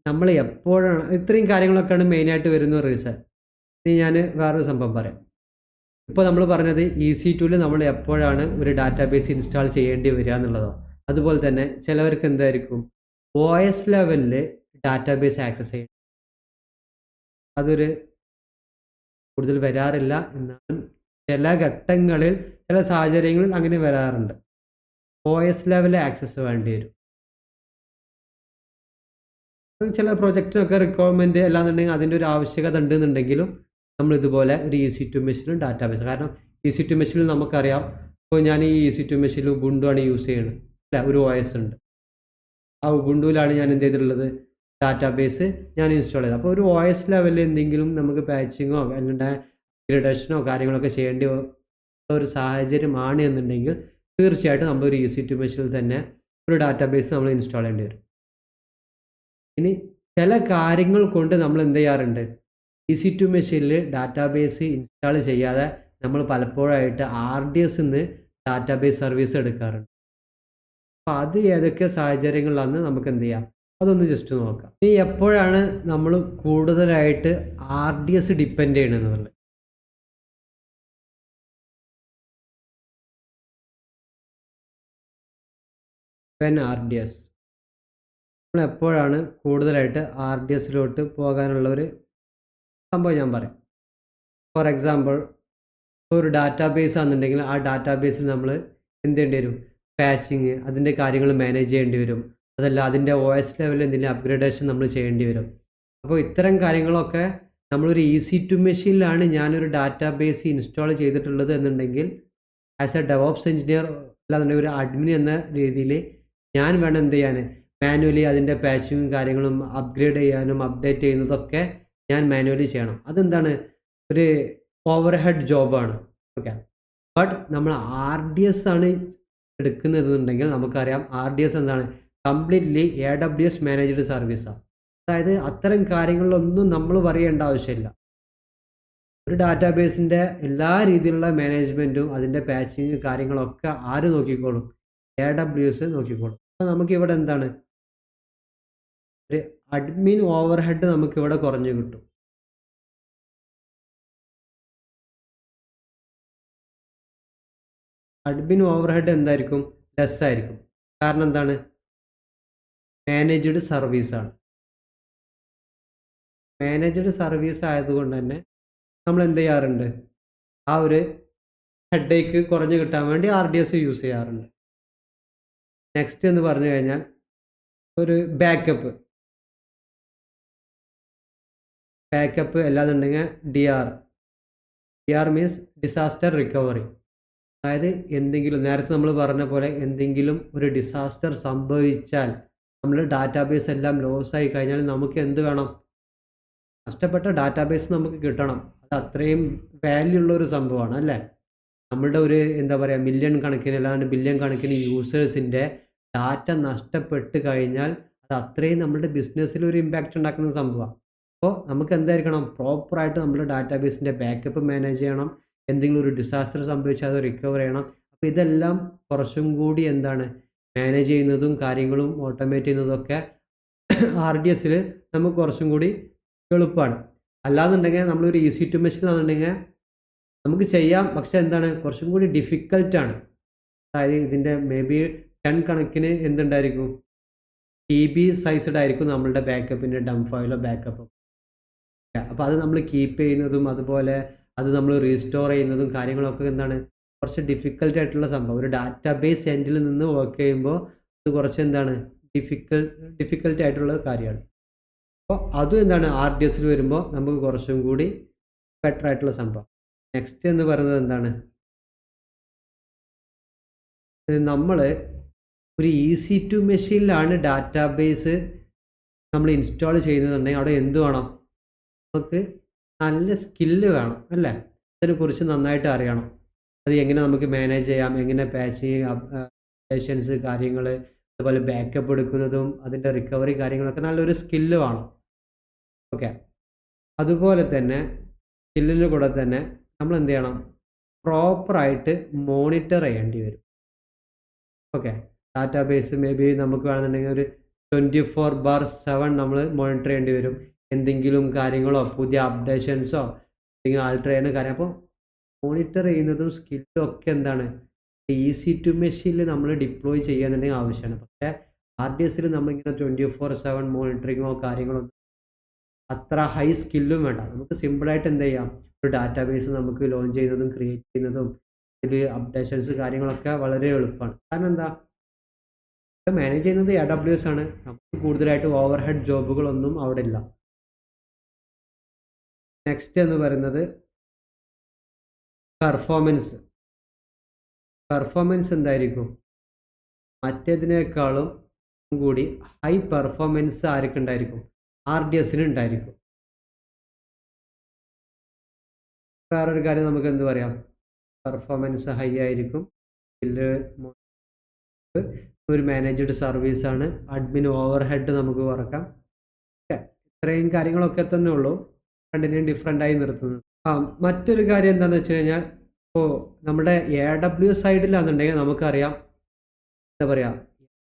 Speaker 1: നമ്മൾ എപ്പോഴാണ് ഇത്രയും കാര്യങ്ങളൊക്കെയാണ് മെയിനായിട്ട് വരുന്ന റീസൺ. ഇനി ഞാൻ വേറൊരു സംഭവം പറയാം. ഇപ്പോൾ നമ്മൾ പറഞ്ഞത് EC2ൽ നമ്മൾ എപ്പോഴാണ് ഒരു ഡാറ്റാബേസ് ഇൻസ്റ്റാൾ ചെയ്യേണ്ടി വരിക എന്നുള്ളതോ. അതുപോലെ തന്നെ ചിലവർക്ക് എന്തായിരിക്കും, OS ലെവലിൽ ഡാറ്റാബേസ് ആക്സസ് ചെയ്യും. അതൊരു കൂടുതൽ വരാറില്ല, എന്നാലും ചില ഘട്ടങ്ങളിൽ ചില സാഹചര്യങ്ങളിൽ അങ്ങനെ വരാറുണ്ട്. OS ലെവലിൽ ആക്സസ് വേണ്ടി വരും. ചില പ്രൊജക്റ്റിനൊക്കെ റിക്വയർമെൻറ്റ് അല്ലാന്നുണ്ടെങ്കിൽ അതിൻ്റെ ഒരു ആവശ്യകത ഉണ്ടെന്നുണ്ടെങ്കിലും നമ്മൾ ഇതുപോലെ ഒരു EC2 മെഷീനും ഡാറ്റാബേസ്, കാരണം EC2 മെഷീനിൽ നമുക്കറിയാം, ഇപ്പോൾ ഞാൻ ഈ EC2 മെഷീനിൽ ഉബുണ്ടു ആണ് യൂസ് ചെയ്യുന്നത്, അല്ല ഒരു OS ഉണ്ട്, ആ ഉബുണ്ടുവിലാണ് ഞാൻ എന്ത് ചെയ്തിട്ടുള്ളത്, ഡാറ്റാബേസ് ഞാൻ ഇൻസ്റ്റാൾ ചെയ്തത്. അപ്പോൾ ഒരു OS ലെവലിൽ എന്തെങ്കിലും നമുക്ക് പാച്ചിങ്ങോ അല്ലെങ്കിൽ അപ്ഗ്രേഡേഷനോ കാര്യങ്ങളൊക്കെ ചെയ്യേണ്ടി ഒരു സാഹചര്യമാണ് എന്നുണ്ടെങ്കിൽ തീർച്ചയായിട്ടും നമ്മൾ ഒരു EC2 മെഷീനിൽ തന്നെ ഒരു ഡാറ്റാബേസ് നമ്മൾ ഇൻസ്റ്റാൾ ചെയ്യേണ്ടി വരും. ഇനി ചില കാര്യങ്ങൾ കൊണ്ട് നമ്മൾ എന്ത് ചെയ്യാറുണ്ട്, EC2 മെഷീനിൽ ഡാറ്റാബേസ് ഇൻസ്റ്റാൾ ചെയ്യാതെ നമ്മൾ പലപ്പോഴായിട്ട് RDS നിന്ന് ഡാറ്റാബേസ് സർവീസ് എടുക്കാറുണ്ട്. അപ്പോൾ അത് ഏതൊക്കെ സാഹചര്യങ്ങളിലാണെന്ന് നമുക്ക് എന്ത് ചെയ്യാം, അതൊന്ന് ജസ്റ്റ് നോക്കാം. ഇനി എപ്പോഴാണ് നമ്മൾ കൂടുതലായിട്ട് RDS ഡിപ്പെൻഡ് ചെയ്യണമെന്നുള്ളത്. RDS നമ്മൾ എപ്പോഴാണ് കൂടുതലായിട്ട് RDSലോട്ട് പോകാനുള്ള ഒരു സംഭവം ഞാൻ പറയാം. ഫോർ എക്സാമ്പിൾ, ഒരു ഡാറ്റാബേസ് ആണെന്നുണ്ടെങ്കിൽ ആ ഡാറ്റാബേസിൽ നമ്മൾ എന്ത് ചെയ്യേണ്ടി വരും, പാച്ചിങ് അതിൻ്റെ കാര്യങ്ങൾ മാനേജ് ചെയ്യേണ്ടി വരും. അതല്ല അതിൻ്റെ OS ലെവലിൽ എന്തെങ്കിലും അപ്ഗ്രേഡേഷൻ നമ്മൾ ചെയ്യേണ്ടി വരും. അപ്പോൾ ഇത്തരം കാര്യങ്ങളൊക്കെ നമ്മളൊരു EC2 മെഷീനിലാണ് ഞാനൊരു ഡാറ്റാബേസ് ഇൻസ്റ്റാൾ ചെയ്തിട്ടുള്ളത് എന്നുണ്ടെങ്കിൽ ആസ് എ ഡെവോപ്സ് എഞ്ചിനീയർ അല്ലാന്നുണ്ടെങ്കിൽ ഒരു അഡ്മിൻ എന്ന രീതിയിൽ ഞാൻ വേണം എന്ത് ചെയ്യാൻ, മാനുവലി അതിൻ്റെ പാച്ചിങ്ങും കാര്യങ്ങളും അപ്ഗ്രേഡ് ചെയ്യാനും അപ്ഡേറ്റ് ചെയ്യുന്നതൊക്കെ ഞാൻ മാനുവലി ചെയ്യണം. അതെന്താണ്, ഒരു ഓവർ ഹെഡ് ജോബാണ്. ഓക്കെ, ബട്ട് നമ്മൾ RDS ആണ് എടുക്കുന്നതെന്നുണ്ടെങ്കിൽ നമുക്കറിയാം RDS എന്താണ്, കംപ്ലീറ്റ്ലി AWS മാനേജ്ഡ് സർവീസാണ്. അതായത് അത്തരം കാര്യങ്ങളിലൊന്നും നമ്മൾ പറയേണ്ട ആവശ്യമില്ല. ഒരു ഡാറ്റാബേസിൻ്റെ എല്ലാ രീതിയിലുള്ള മാനേജ്മെൻറ്റും അതിൻ്റെ പാച്ചിങ് കാര്യങ്ങളൊക്കെ ആര് നോക്കിക്കോളും, AWS നോക്കിക്കോളും. അപ്പോൾ നമുക്കിവിടെ എന്താണ്, ഒരു അഡ്മിൻ ഓവർ ഹെഡ് നമുക്കിവിടെ കുറഞ്ഞു കിട്ടും. അഡ്മിൻ ഓവർ ഹെഡ് എന്തായിരിക്കും, ലെസ് ആയിരിക്കും. കാരണം എന്താണ്, മാനേജ്ഡ് സർവീസാണ്. മാനേജ്ഡ് സർവീസ് ആയതുകൊണ്ട് തന്നെ നമ്മൾ എന്ത് ചെയ്യാറുണ്ട്, ആ ഒരു ഹെഡേക്ക് കുറഞ്ഞു കിട്ടാൻ വേണ്ടി RDS യൂസ് ചെയ്യാറുണ്ട്. നെക്സ്റ്റ് എന്ന് പറഞ്ഞു കഴിഞ്ഞാൽ ഒരു ബാക്കപ്പ് അല്ലാന്നുണ്ടെങ്കിൽ DR മീൻസ് ഡിസാസ്റ്റർ റിക്കവറി. അതായത് എന്തെങ്കിലും നേരത്തെ നമ്മൾ പറഞ്ഞ പോലെ എന്തെങ്കിലും ഒരു ഡിസാസ്റ്റർ സംഭവിച്ചാൽ നമ്മൾ ഡാറ്റാബേസ് എല്ലാം ലോസ് ആയി കഴിഞ്ഞാൽ നമുക്ക് എന്ത് വേണം, നഷ്ടപ്പെട്ട ഡാറ്റാബേസ് നമുക്ക് കിട്ടണം. അത് അത്രയും വാല്യൂ ഉള്ള ഒരു സംഭവമാണ് അല്ലേ. നമ്മളുടെ ഒരു എന്താ പറയുക, മില്യൺ കണക്കിന് അല്ലാണ്ട് ബില്യൺ കണക്കിന് യൂസേഴ്സിൻ്റെ ഡാറ്റ നഷ്ടപ്പെട്ട് കഴിഞ്ഞാൽ അത് അത്രയും നമ്മുടെ ബിസിനസ്സിൽ ഒരു ഇമ്പാക്റ്റ് ഉണ്ടാക്കുന്ന സംഭവമാണ്. അപ്പോൾ നമുക്ക് എന്തായിരിക്കണം, പ്രോപ്പറായിട്ട് നമ്മുടെ ഡാറ്റാബേസിൻ്റെ ബാക്കപ്പ് മാനേജ് ചെയ്യണം. എന്തെങ്കിലും ഒരു ഡിസാസ്റ്റർ സംഭവിച്ചാൽ അത് റിക്കവർ ചെയ്യണം. അപ്പോൾ ഇതെല്ലാം കുറച്ചും കൂടി എന്താണ്, മാനേജ് ചെയ്യുന്നതും കാര്യങ്ങളും ഓട്ടോമേറ്റ് ചെയ്യുന്നതൊക്കെ RDS നമുക്ക് കുറച്ചും കൂടി എളുപ്പമാണ്. അല്ലാന്നുണ്ടെങ്കിൽ നമ്മളൊരു ഈസി ടു മെഷീൻ ആണെന്നുണ്ടെങ്കിൽ നമുക്ക് ചെയ്യാം, പക്ഷെ എന്താണ്, കുറച്ചും കൂടി ഡിഫിക്കൽട്ടാണ്. അതായത് ഇതിൻ്റെ മേ ബി 10 കണക്കിന് എന്തുണ്ടായിരിക്കും, TB സൈസ്ഡ് ആയിരിക്കും നമ്മളുടെ ബാക്കപ്പിൻ്റെ ഡംപ് ഫയലോ ബാക്കപ്പോ. അപ്പോൾ അത് നമ്മൾ കീപ്പ് ചെയ്യുന്നതും അതുപോലെ അത് നമ്മൾ റീസ്റ്റോർ ചെയ്യുന്നതും കാര്യങ്ങളൊക്കെ എന്താണ്, കുറച്ച് ഡിഫിക്കൽട്ട് ആയിട്ടുള്ള സംഭവം. ഒരു ഡാറ്റാബേസ് എൻഡിൽ നിന്ന് വർക്ക് ചെയ്യുമ്പോൾ അത് കുറച്ച് എന്താണ്, ഡിഫിക്കൽട്ട് ആയിട്ടുള്ള കാര്യമാണ്. അപ്പോൾ അതും എന്താണ്, RDS വരുമ്പോൾ നമുക്ക് കുറച്ചും കൂടി ബെറ്റർ ആയിട്ടുള്ള സംഭവം. നെക്സ്റ്റ് എന്ന് പറയുന്നത് എന്താണ്, നമ്മൾ ഒരു ഈസി ടു മെഷീനിലാണ് ഡാറ്റാബേസ് നമ്മൾ ഇൻസ്റ്റാൾ ചെയ്യുന്നതുണ്ടെങ്കിൽ അവിടെ എന്ത് വേണം, നമുക്ക് നല്ല സ്കില്ല് വേണം അല്ലേ. അതിനെക്കുറിച്ച് നന്നായിട്ട് അറിയണം. അത് എങ്ങനെ നമുക്ക് മാനേജ് ചെയ്യാം, എങ്ങനെ പാച്ചിങ് അപ്ഡേഷൻസ് കാര്യങ്ങൾ, അതുപോലെ ബാക്കപ്പ് എടുക്കുന്നതും അതിൻ്റെ റിക്കവറി കാര്യങ്ങളൊക്കെ നല്ലൊരു സ്കില്ല് വേണം. ഓക്കെ, അതുപോലെ തന്നെ സ്കില്ലിൻ്റെ കൂടെ തന്നെ നമ്മൾ എന്ത് ചെയ്യണം, പ്രോപ്പറായിട്ട് മോണിറ്റർ ചെയ്യേണ്ടി വരും. ഓക്കെ, ഡാറ്റാബേസ് മേ ബി നമുക്ക് വേണമെന്നുണ്ടെങ്കിൽ ഒരു 24/7 നമ്മൾ മോണിറ്റർ ചെയ്യേണ്ടി വരും. എന്തെങ്കിലും കാര്യങ്ങളോ പുതിയ അപ്ഡേഷൻസോ എന്തെങ്കിലും ആൾട്ടർ ചെയ്യുന്ന കാര്യം. അപ്പോൾ മോണിറ്റർ ചെയ്യുന്നതും സ്കില്ലും ഒക്കെ എന്താണ്, ഈസി ടു മെഷീനിൽ നമ്മൾ ഡിപ്ലോയ് ചെയ്യാന്നുണ്ടെങ്കിൽ ആവശ്യമാണ്. പക്ഷേ RDS നമ്മളിങ്ങനെ 24/7 മോണിറ്ററിങ്ങോ കാര്യങ്ങളോ അത്ര ഹൈ സ്കില്ലും വേണ്ട. നമുക്ക് സിമ്പിളായിട്ട് എന്ത് ചെയ്യാം, ഒരു ഡാറ്റാബേസ് നമുക്ക് ലോഞ്ച് ചെയ്യുന്നതും ക്രിയേറ്റ് ചെയ്യുന്നതും ഇതിൽ അപ്ഡേഷൻസ് കാര്യങ്ങളൊക്കെ വളരെ എളുപ്പമാണ്. കാരണം എന്താ, മാനേജ് ചെയ്യുന്നത് AWS ആണ്. നമുക്ക് കൂടുതലായിട്ട് ഓവർ ഹെഡ് ജോബുകളൊന്നും അവിടെ ഇല്ല. നെക്സ്റ്റ് എന്ന് പറയുന്നത് പെർഫോമൻസ് എന്തായിരിക്കും, മറ്റേതിനേക്കാളും കൂടി ഹൈ പെർഫോമൻസ് ആർക്കുണ്ടായിരിക്കും, RDS ഉണ്ടായിരിക്കും. വേറൊരു കാര്യം നമുക്ക് എന്ത് പറയാം, പെർഫോമൻസ് ഹൈ ആയിരിക്കും. ഒരു മാനേജ്ഡ് സർവീസാണ്, അഡ്മിൻ ഓവർ ഹെഡ് നമുക്ക് കുറക്കാം. ഇത്രയും കാര്യങ്ങളൊക്കെ തന്നെ ഉള്ളൂ, രണ്ടിനെയും ഡിഫറെൻ്റ് ആയി നിർത്തുന്നത്. മറ്റൊരു കാര്യം എന്താണെന്ന് വെച്ച് കഴിഞ്ഞാൽ, ഇപ്പോൾ നമ്മുടെ AWS സൈഡിലാണെന്നുണ്ടെങ്കിൽ നമുക്കറിയാം, എന്താ പറയുക,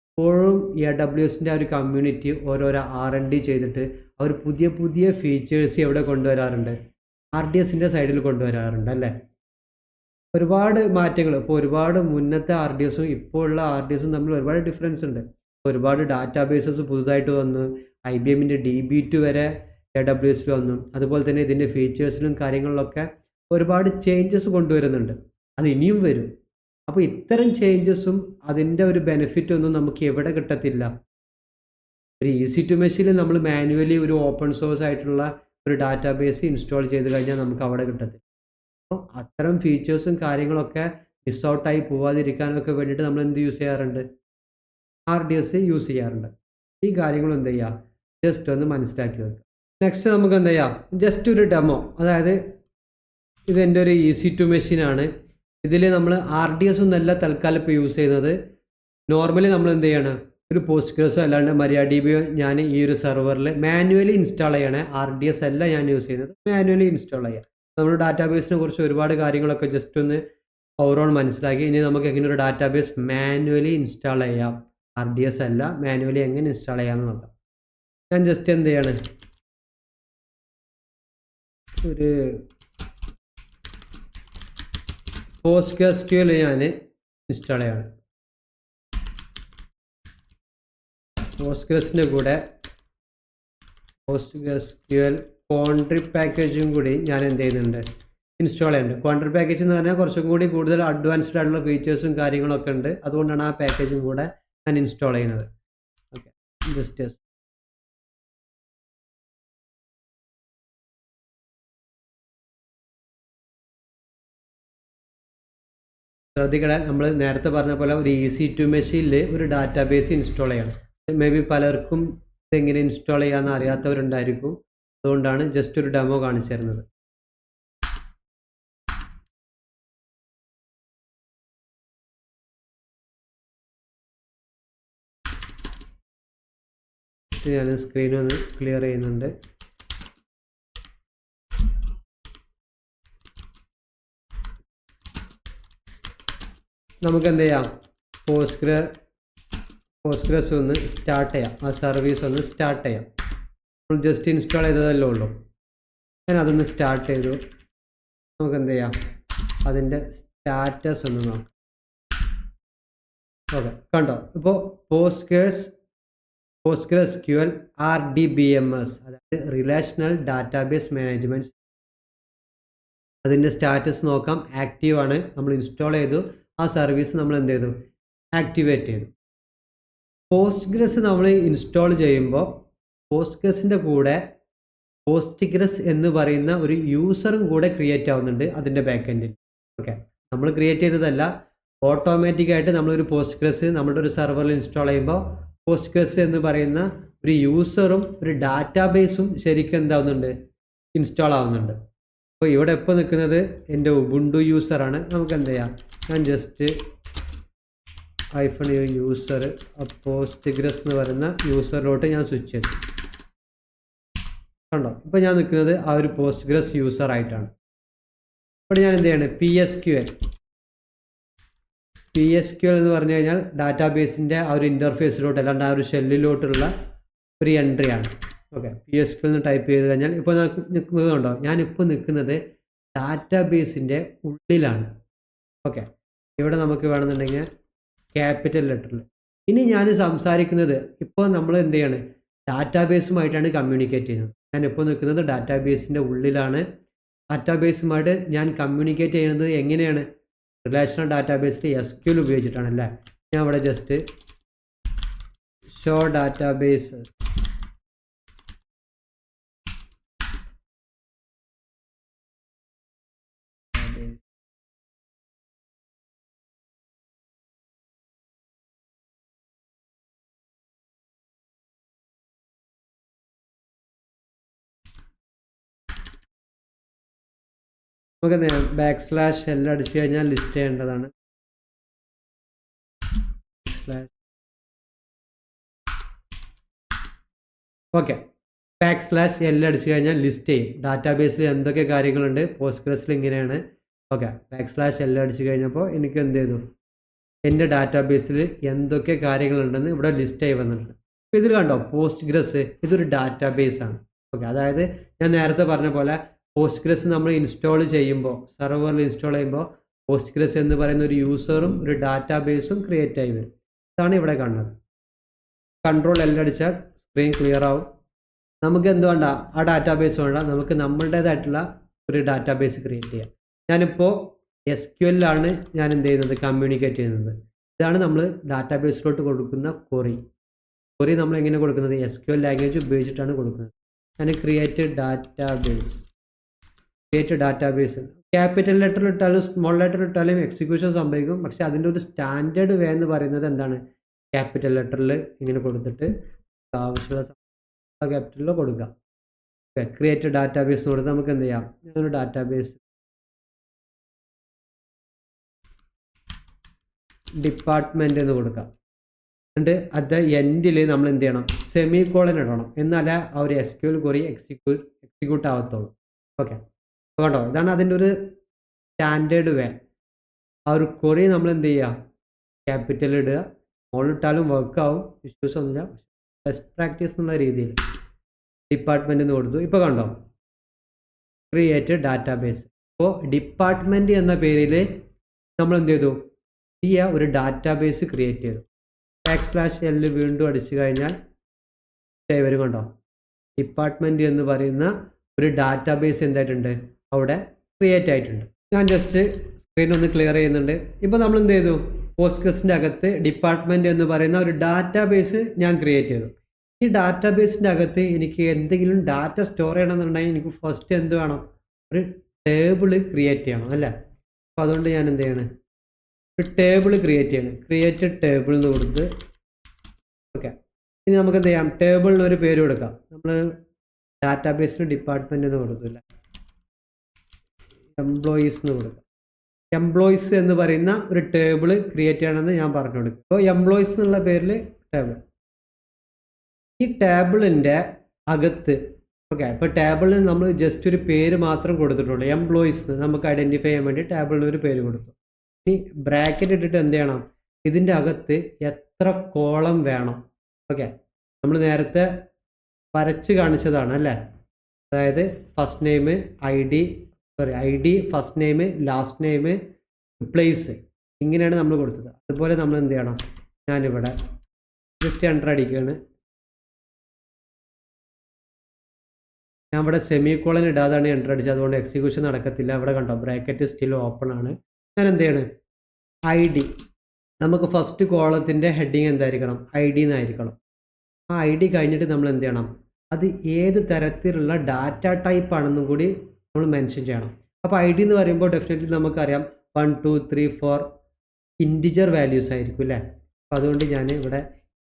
Speaker 1: എപ്പോഴും AWSൻ്റെ ആ ഒരു കമ്മ്യൂണിറ്റി ഓരോരോ R&D ചെയ്തിട്ട് അവർ പുതിയ പുതിയ ഫീച്ചേഴ്സ് എവിടെ കൊണ്ടുവരാറുണ്ട്, RDSൻ്റെ സൈഡിൽ കൊണ്ടുവരാറുണ്ട് അല്ലേ. ഒരുപാട് മാറ്റങ്ങൾ, ഇപ്പോൾ ഒരുപാട് മുന്നത്തെ RDSും ഇപ്പോൾ ഉള്ള RDSും തമ്മിൽ ഒരുപാട് ഡിഫറൻസ് ഉണ്ട്. ഒരുപാട് ഡാറ്റാബേസസ് പുതുതായിട്ട് വന്നു. IBMൻ്റെ DB2 വരെ AWS വന്നു. അതുപോലെ തന്നെ ഇതിൻ്റെ ഫീച്ചേഴ്സിലും കാര്യങ്ങളിലൊക്കെ ഒരുപാട് ചേഞ്ചസ് കൊണ്ടുവരുന്നുണ്ട്. അത് ഇനിയും വരും. അപ്പോൾ ഇത്തരം ചേഞ്ചസും അതിൻ്റെ ഒരു ബെനിഫിറ്റ് ഒന്നും നമുക്ക് എവിടെ കിട്ടത്തില്ല. ഒരു ഈസി ടു മെഷീനിൽ നമ്മൾ മാനുവലി ഒരു ഓപ്പൺ സോഴ്സ് ആയിട്ടുള്ള ഒരു ഡാറ്റാബേസ് ഇൻസ്റ്റാൾ ചെയ്ത് കഴിഞ്ഞാൽ നമുക്ക് അവിടെ കിട്ടത്തില്ല. അപ്പോൾ അത്തരം ഫീച്ചേഴ്സും കാര്യങ്ങളൊക്കെ മിസ് ഔട്ടായി പോവാതിരിക്കാനൊക്കെ വേണ്ടിയിട്ട് നമ്മൾ എന്ത് യൂസ് ചെയ്യാറുണ്ട്, RDS യൂസ് ചെയ്യാറുണ്ട്. ഈ കാര്യങ്ങൾ എന്ത് ചെയ്യുക, ജസ്റ്റ് ഒന്ന് മനസ്സിലാക്കി വെക്കുക. നെക്സ്റ്റ് നമുക്ക് എന്ത് ചെയ്യാം, ജസ്റ്റ് ഒരു ഡെമോ. അതായത് ഇതെൻ്റെ ഒരു ഈസി ടു മെഷീനാണ്. ഇതിൽ നമ്മൾ RDS ഒന്നല്ല തൽക്കാലം ഇപ്പോൾ യൂസ് ചെയ്യുന്നത്. നോർമലി നമ്മൾ എന്ത് ചെയ്യണം, ഒരു പോസ്റ്റ്ഗ്രസോ അല്ലാണ്ട് MariaDBയോ ഞാൻ ഈ ഒരു സെർവറിൽ മാനുവലി ഇൻസ്റ്റാൾ ചെയ്യണേ. RDS അല്ല ഞാൻ യൂസ് ചെയ്യുന്നത്, മാനുവലി ഇൻസ്റ്റാൾ ചെയ്യാം. നമ്മുടെ ഡാറ്റാബേസിനെ കുറിച്ച് ഒരുപാട് കാര്യങ്ങളൊക്കെ ജസ്റ്റ് ഒന്ന് ഓവറോൾ മനസ്സിലാക്കി. ഇനി നമുക്ക് എങ്ങനെ ഒരു ഡാറ്റാബേസ് മാനുവലി ഇൻസ്റ്റാൾ ചെയ്യാം, RDS അല്ല, മാനുവലി എങ്ങനെ ഇൻസ്റ്റാൾ ചെയ്യാമെന്ന് നോക്കാം. ഞാൻ ജസ്റ്റ് എന്ത് ചെയ്യാണ്, ഒരു PostgreSQL ഞാൻ ഇൻസ്റ്റാൾ ചെയ്യാണ്. പോസ്റ്റ്ഗ്രസിൻ്റെ കൂടെ PostgreSQL കോൺട്രി പാക്കേജും കൂടി ഞാൻ എന്ത് ചെയ്യുന്നുണ്ട്, ഇൻസ്റ്റാൾ ചെയ്യുന്നുണ്ട്. കോൺട്രി പാക്കേജ് എന്ന് പറഞ്ഞാൽ കുറച്ചും കൂടി കൂടുതൽ അഡ്വാൻസ്ഡ് ആയിട്ടുള്ള ഫീച്ചേഴ്സും കാര്യങ്ങളൊക്കെ ഉണ്ട്. അതുകൊണ്ടാണ് ആ പാക്കേജും കൂടെ ഞാൻ ഇൻസ്റ്റാൾ ചെയ്യുന്നത്. ഓക്കെ, ജസ്റ്റ് ശ്രദ്ധിക്കണേ, നമ്മൾ നേരത്തെ പറഞ്ഞ പോലെ ഒരു EC2 മെഷീനിൽ ഒരു ഡാറ്റാബേസ് ഇൻസ്റ്റാൾ ചെയ്യണം. മേ ബി പലർക്കും ഇതെങ്ങനെ ഇൻസ്റ്റാൾ ചെയ്യാമെന്ന് അറിയാത്തവരുണ്ടായിരിക്കും. അതുകൊണ്ടാണ് ജസ്റ്റ് ഒരു ഡെമോ കാണിച്ചു തരുന്നത്. ഞാൻ സ്ക്രീൻ ഒന്ന് ക്ലിയർ ചെയ്യുന്നുണ്ട്. നമുക്ക് എന്ത് ചെയ്യാം, പോസ്റ്റ്ഗ്രസ് ഒന്ന് സ്റ്റാർട്ട് ചെയ്യാം, ആ സർവീസ് ഒന്ന് സ്റ്റാർട്ട് ചെയ്യാം. നമ്മൾ ജസ്റ്റ് ഇൻസ്റ്റാൾ ചെയ്തതല്ലേ ഉള്ളൂ. ഞാൻ അതൊന്ന് സ്റ്റാർട്ട് ചെയ്തു. നമുക്ക് എന്ത് ചെയ്യാം, അതിൻ്റെ സ്റ്റാറ്റസ് ഒന്ന് നോക്കാം. ഓക്കെ, കണ്ടോ, ഇപ്പോൾ PostgreSQL RDBMS, അതായത് റിലേഷണൽ ഡാറ്റാബേസ് മാനേജ്മെൻറ്റ്, അതിൻ്റെ സ്റ്റാറ്റസ് നോക്കാം. ആക്റ്റീവ് ആണ്. നമ്മൾ ഇൻസ്റ്റാൾ ചെയ്തു, ആ സർവീസ് നമ്മൾ എന്ത് ചെയ്തു, ആക്ടിവേറ്റ് ചെയ്തു. പോസ്റ്റ്ഗ്രസ് നമ്മൾ ഇൻസ്റ്റാൾ ചെയ്യുമ്പോൾ പോസ്റ്റ്ഗ്രസിൻ്റെ കൂടെ പോസ്റ്റ്ഗ്രസ് എന്ന് പറയുന്ന ഒരു യൂസറും കൂടെ ക്രിയേറ്റ് ആവുന്നുണ്ട് അതിൻ്റെ ബാക്ക്-എൻഡിൽ. ഓക്കെ, നമ്മൾ ക്രിയേറ്റ് ചെയ്തതല്ല, ഓട്ടോമാറ്റിക്കായിട്ട് നമ്മളൊരു പോസ്റ്റ്ഗ്രസ് നമ്മുടെ ഒരു സെർവറിൽ ഇൻസ്റ്റാൾ ചെയ്യുമ്പോൾ പോസ്റ്റ്ഗ്രസ് എന്ന് പറയുന്ന ഒരു യൂസറും ഒരു ഡാറ്റാബേസും ശരിക്കും എന്താവുന്നുണ്ട്, ഇൻസ്റ്റാൾ ആവുന്നുണ്ട്. അപ്പോൾ ഇവിടെ ഇപ്പോൾ നിൽക്കുന്നത് എൻ്റെ ഉബുണ്ടു യൂസറാണ്. നമുക്ക് എന്ത് ചെയ്യാം, ഞാൻ ജസ്റ്റ് യൂസർ പോസ്റ്റ്ഗ്രസ് എന്ന് പറയുന്ന യൂസറിലോട്ട് ഞാൻ സ്വിച്ച് ചെയ്തു. കണ്ടോ, ഇപ്പോൾ ഞാൻ നിൽക്കുന്നത് ആ ഒരു പോസ്റ്റ്ഗ്രസ് യൂസറായിട്ടാണ്. ഇവിടെ ഞാൻ എന്ത് ചെയ്യാണ്, PSQL എന്ന് പറഞ്ഞു കഴിഞ്ഞാൽ ഡാറ്റാബേസിൻ്റെ ആ ഒരു ഇൻ്റർഫേസിലോട്ട്, അല്ലാണ്ട് ആ ഒരു ഷെല്ലിലോട്ടുള്ള ഒരു എൻട്രിയാണ്. ഓക്കെ, PSQL എന്ന് ടൈപ്പ് ചെയ്ത് കഴിഞ്ഞാൽ ഇപ്പോൾ നിൽക്കുന്നത് കണ്ടോ, ഞാനിപ്പോൾ നിൽക്കുന്നത് ഡാറ്റാബേസിൻ്റെ ഉള്ളിലാണ്. ഓക്കെ, ഇവിടെ നമുക്ക് വേണമെന്നുണ്ടെങ്കിൽ ക്യാപിറ്റൽ ലെറ്ററിൽ. ഇനി ഞാൻ സംസാരിക്കുന്നത് ഇപ്പോൾ നമ്മൾ എന്ത് ചെയ്യാണ്, ഡാറ്റാബേസുമായിട്ടാണ് കമ്മ്യൂണിക്കേറ്റ് ചെയ്യുന്നത്. ഞാനിപ്പോൾ നിൽക്കുന്നത് ഡാറ്റാബേസിൻ്റെ ഉള്ളിലാണ്. ഡാറ്റാബേസുമായിട്ട് ഞാൻ കമ്മ്യൂണിക്കേറ്റ് ചെയ്യുന്നത് എങ്ങനെയാണ്, റിലേഷണൽ ഡാറ്റാബേസിൽ SQL ഉപയോഗിച്ചിട്ടാണ് അല്ലേ. ഞാൻ അവിടെ ജസ്റ്റ് ഷോ ഡാറ്റാബേസ് നമുക്ക് \l അടിച്ചു കഴിഞ്ഞാൽ ലിസ്റ്റ് ചെയ്യേണ്ടതാണ്. ഓക്കെ, \l അടിച്ചു കഴിഞ്ഞാൽ ലിസ്റ്റ് ചെയ്യും ഡാറ്റാബേസിൽ എന്തൊക്കെ കാര്യങ്ങളുണ്ട്. പോസ്റ്റ്ഗ്രസിൽ ഇങ്ങനെയാണ്. ഓക്കെ, \l അടിച്ചു കഴിഞ്ഞപ്പോൾ എനിക്ക് എന്ത് ചെയ്തു, എൻ്റെ ഡാറ്റാബേസിൽ എന്തൊക്കെ കാര്യങ്ങളുണ്ടെന്ന് ഇവിടെ ലിസ്റ്റ് ആയി വന്നിട്ടുണ്ട്. അപ്പോൾ ഇതിൽ കണ്ടോ, പോസ്റ്റ്ഗ്രസ് ഇതൊരു ഡാറ്റാബേസ് ആണ്. ഓക്കെ, അതായത് ഞാൻ നേരത്തെ പറഞ്ഞ പോലെ പോസ്റ്റ്ഗ്രസ് നമ്മൾ ഇൻസ്റ്റാൾ ചെയ്യുമ്പോൾ, സെർവറിൽ ഇൻസ്റ്റാൾ ചെയ്യുമ്പോൾ പോസ്റ്റ്ഗ്രസ് എന്ന് പറയുന്ന ഒരു യൂസറും ഒരു ഡാറ്റാബേസും ക്രിയേറ്റ് ആയി വരും. ഇതാണ് ഇവിടെ കാണുന്നത്. Ctrl+L അടിച്ചാൽ സ്ക്രീൻ ക്ലിയർ ആവും. നമുക്ക് എന്ത് വേണ്ട, ആ ഡാറ്റാബേസ് വേണ്ട, നമുക്ക് നമ്മളുടേതായിട്ടുള്ള ഒരു ഡാറ്റാബേസ് ക്രിയേറ്റ് ചെയ്യാം. ഞാനിപ്പോൾ SQL ആണ് ഞാൻ എന്ത് ചെയ്യുന്നത്, കമ്മ്യൂണിക്കേറ്റ് ചെയ്യുന്നത്. ഇതാണ് നമ്മൾ ഡാറ്റാബേസിലോട്ട് കൊടുക്കുന്ന ക്വറി നമ്മൾ എങ്ങനെ കൊടുക്കുന്നത്, SQL ലാംഗ്വേജ് ഉപയോഗിച്ചിട്ടാണ് കൊടുക്കുന്നത്. ഞാൻ ക്രിയേറ്റ് ഡാറ്റാബേസ് ക്യാപിറ്റൽ ലെറ്റർ ഇട്ടാലും സ്മോൾ ലെറ്റർ ഇട്ടാലും എക്സിക്യൂഷൻ സംഭവിക്കും. പക്ഷേ അതിൻ്റെ ഒരു സ്റ്റാൻഡേർഡ് വേ എന്ന് പറയുന്നത് എന്താണ്, ക്യാപിറ്റൽ ലെറ്ററിൽ ഇങ്ങനെ കൊടുത്തിട്ട് ആവശ്യമുള്ള ക്യാപിറ്റലിൽ കൊടുക്കാം. ക്രിയേറ്റ് ഡാറ്റാബേസ് കൊടുത്ത് നമുക്ക് എന്ത് ചെയ്യാം, ഞാനൊരു ഡാറ്റാബേസ് ഡിപ്പാർട്ട്മെൻറ്റ് എന്ന് കൊടുക്കാം. എന്നിട്ട് അത് എൻഡിൽ നമ്മൾ എന്ത് ചെയ്യണം, സെമികോളൻ ഇടണം, എന്നാലേ ആ ഒരു SQL ക്വറി എക്സിക്യൂട്ട് ആവത്തുള്ളൂ. ഓക്കെ, കേട്ടോ, ഇതാണ് അതിൻ്റെ ഒരു സ്റ്റാൻഡേർഡ് വേ. ആ ഒരു ക്വറി നമ്മൾ എന്ത് ചെയ്യുക, ക്യാപിറ്റൽ ഇടുക. സ്മോൾ ഇട്ടാലും വർക്ക് ആവും, ഇഷ്യൂസ് ഒന്നുമില്ല. ബെസ്റ്റ് പ്രാക്ടീസ് എന്നുള്ള രീതിയിൽ ഡിപ്പാർട്ട്മെൻറ്റ് എന്ന് കൊടുത്തു. ഇപ്പോൾ കണ്ടോ, ക്രിയേറ്റ് ഡാറ്റാബേസ്. അപ്പോൾ ഡിപ്പാർട്ട്മെൻറ്റ് എന്ന പേരിൽ നമ്മൾ എന്ത് ചെയ്തു, ഒരു ഡാറ്റാബേസ് ക്രിയേറ്റ് ചെയ്തു. \l വീണ്ടും അടിച്ചു കഴിഞ്ഞാൽ വരും. കണ്ടോ, ഡിപ്പാർട്ട്മെൻറ്റ് എന്ന് പറയുന്ന ഒരു ഡാറ്റാബേസ് എന്തായിട്ടുണ്ട്, അവിടെ ക്രിയേറ്റ് ആയിട്ടുണ്ട്. ഞാൻ ജസ്റ്റ് സ്ക്രീൻ ഒന്ന് ക്ലിയർ ചെയ്യുന്നുണ്ട്. ഇപ്പോൾ നമ്മൾ എന്ത് ചെയ്തു, പോസ്റ്റ്ഗ്രസിൻ്റെ അകത്ത് ഡിപ്പാർട്ട്മെൻറ്റ് എന്ന് പറയുന്ന ഒരു ഡാറ്റാബേസ് ഞാൻ ക്രിയേറ്റ് ചെയ്തു. ഈ ഡാറ്റാബേസിൻ്റെ അകത്ത് എനിക്ക് എന്തെങ്കിലും ഡാറ്റ സ്റ്റോർ ചെയ്യണമെന്നുണ്ടെങ്കിൽ എനിക്ക് ഫസ്റ്റ് എന്ത് വേണം, ഒരു ടേബിൾ ക്രിയേറ്റ് ചെയ്യണം അല്ലേ. അപ്പോൾ അതുകൊണ്ട് ഞാൻ എന്ത് ചെയ്യണം, ഒരു ടേബിൾ ക്രിയേറ്റ് ചെയ്യണം. ക്രിയേറ്റ് ടേബിൾ എന്ന് കൊടുത്ത് ഓക്കെ. ഇനി നമുക്ക് എന്ത് ചെയ്യാം, ടേബിളിന് ഒരു പേര് കൊടുക്കാം. നമ്മൾ ഡാറ്റാബേസിന് ഡിപ്പാർട്ട്മെൻറ്റ് എന്ന് കൊടുത്തില്ല, എംപ്ലോയീസ് എന്ന് കൊടുക്കാം. എംപ്ലോയീസ് എന്ന് പറയുന്ന ഒരു ടേബിൾ ക്രിയേറ്റ് ചെയ്യണമെന്ന് ഞാൻ പറഞ്ഞു കൊടുക്കും. അപ്പോൾ എംപ്ലോയീസ് എന്നുള്ള പേരിൽ ടേബിൾ. ഈ ടേബിളിൻ്റെ അകത്ത് ഓക്കെ, ഇപ്പോൾ ടേബിളിന് നമ്മൾ ജസ്റ്റ് ഒരു പേര് മാത്രം കൊടുത്തിട്ടുള്ളൂ, എംപ്ലോയീസ് നമുക്ക് ഐഡൻറ്റിഫൈ ചെയ്യാൻ വേണ്ടി ടേബിളിന് ഒരു പേര് കൊടുത്തു. ഇനി ബ്രാക്കറ്റ് ഇട്ടിട്ട് എന്ത് ചെയ്യണം, ഇതിൻ്റെ അകത്ത് എത്ര കോളം വേണം. ഓക്കെ, നമ്മൾ നേരത്തെ വരച്ച് കാണിച്ചതാണ് അല്ലേ. അതായത് first name, I D, first name, last name, place, ഇങ്ങനെയാണ് നമ്മൾ കൊടുത്തത്. അതുപോലെ നമ്മൾ എന്ത് ചെയ്യണം, ഞാനിവിടെ ജസ്റ്റ് എൻ്റർ അടിക്കുകയാണ്. ഞാൻ ഇവിടെ സെമിക്കോളൻ ഇടാതാണ് എൻ്റർ അടിച്ചത്, അതുകൊണ്ട് എക്സിക്യൂഷൻ നടക്കത്തില്ല. ഇവിടെ കണ്ടോ, ബ്രാക്കറ്റ് സ്റ്റിൽ ഓപ്പൺ ആണ്. ഞാൻ എന്ത് ചെയ്യണം, ഐ ഡി, നമുക്ക് ഫസ്റ്റ് കോളത്തിൻ്റെ ഹെഡിങ് എന്തായിരിക്കണം, ഐ ഡി എന്നായിരിക്കണം. ആ ഐ ഡി കഴിഞ്ഞിട്ട് നമ്മൾ എന്ത് ചെയ്യണം, അത് ഏത് തരത്തിലുള്ള ഡാറ്റ ടൈപ്പ് ആണെന്നും കൂടി നമ്മൾ മെൻഷൻ ചെയ്യണം. അപ്പോൾ ഐ ഡി എന്ന് പറയുമ്പോൾ ഡെഫിനറ്റ്ലി നമുക്കറിയാം 1 2 3 4 ഇൻറ്റിജർ വാല്യൂസ് ആയിരിക്കും അല്ലേ. അപ്പോൾ അതുകൊണ്ട് ഞാൻ ഇവിടെ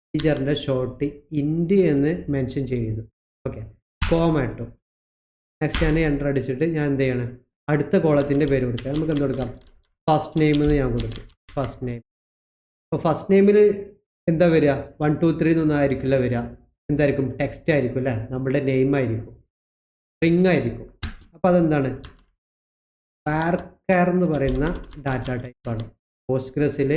Speaker 1: ഇൻറ്റിജറിൻ്റെ ഷോർട്ട് ഇൻറ്റ് എന്ന് മെൻഷൻ ചെയ്തു. ഓക്കെ, കോമ ഇട്ടു. നെക്സ്റ്റ് ഞാൻ എൻ്റർ അടിച്ചിട്ട് ഞാൻ എന്ത് ചെയ്യണം, അടുത്ത കോളത്തിൻ്റെ പേര് കൊടുക്കുക. നമുക്ക് എന്ത് കൊടുക്കാം, ഫസ്റ്റ് നെയിം എന്ന് ഞാൻ കൊടുക്കും, ഫസ്റ്റ് നെയിം. അപ്പോൾ ഫസ്റ്റ് നെയിമിൽ എന്താ വരിക, 1 2 3 എന്നൊന്നും ആയിരിക്കില്ല വരിക. എന്തായിരിക്കും, ടെക്സ്റ്റ് ആയിരിക്കും അല്ലേ, നമ്മളുടെ നെയിം ആയിരിക്കും, സ്ട്രിങ് ആയിരിക്കും. അപ്പോൾ അതെന്താണ്, വാർക്കാർ എന്ന് പറയുന്ന ഡാറ്റ ടൈപ്പാണ്. പോസ്റ്റ്ഗ്രസിൽ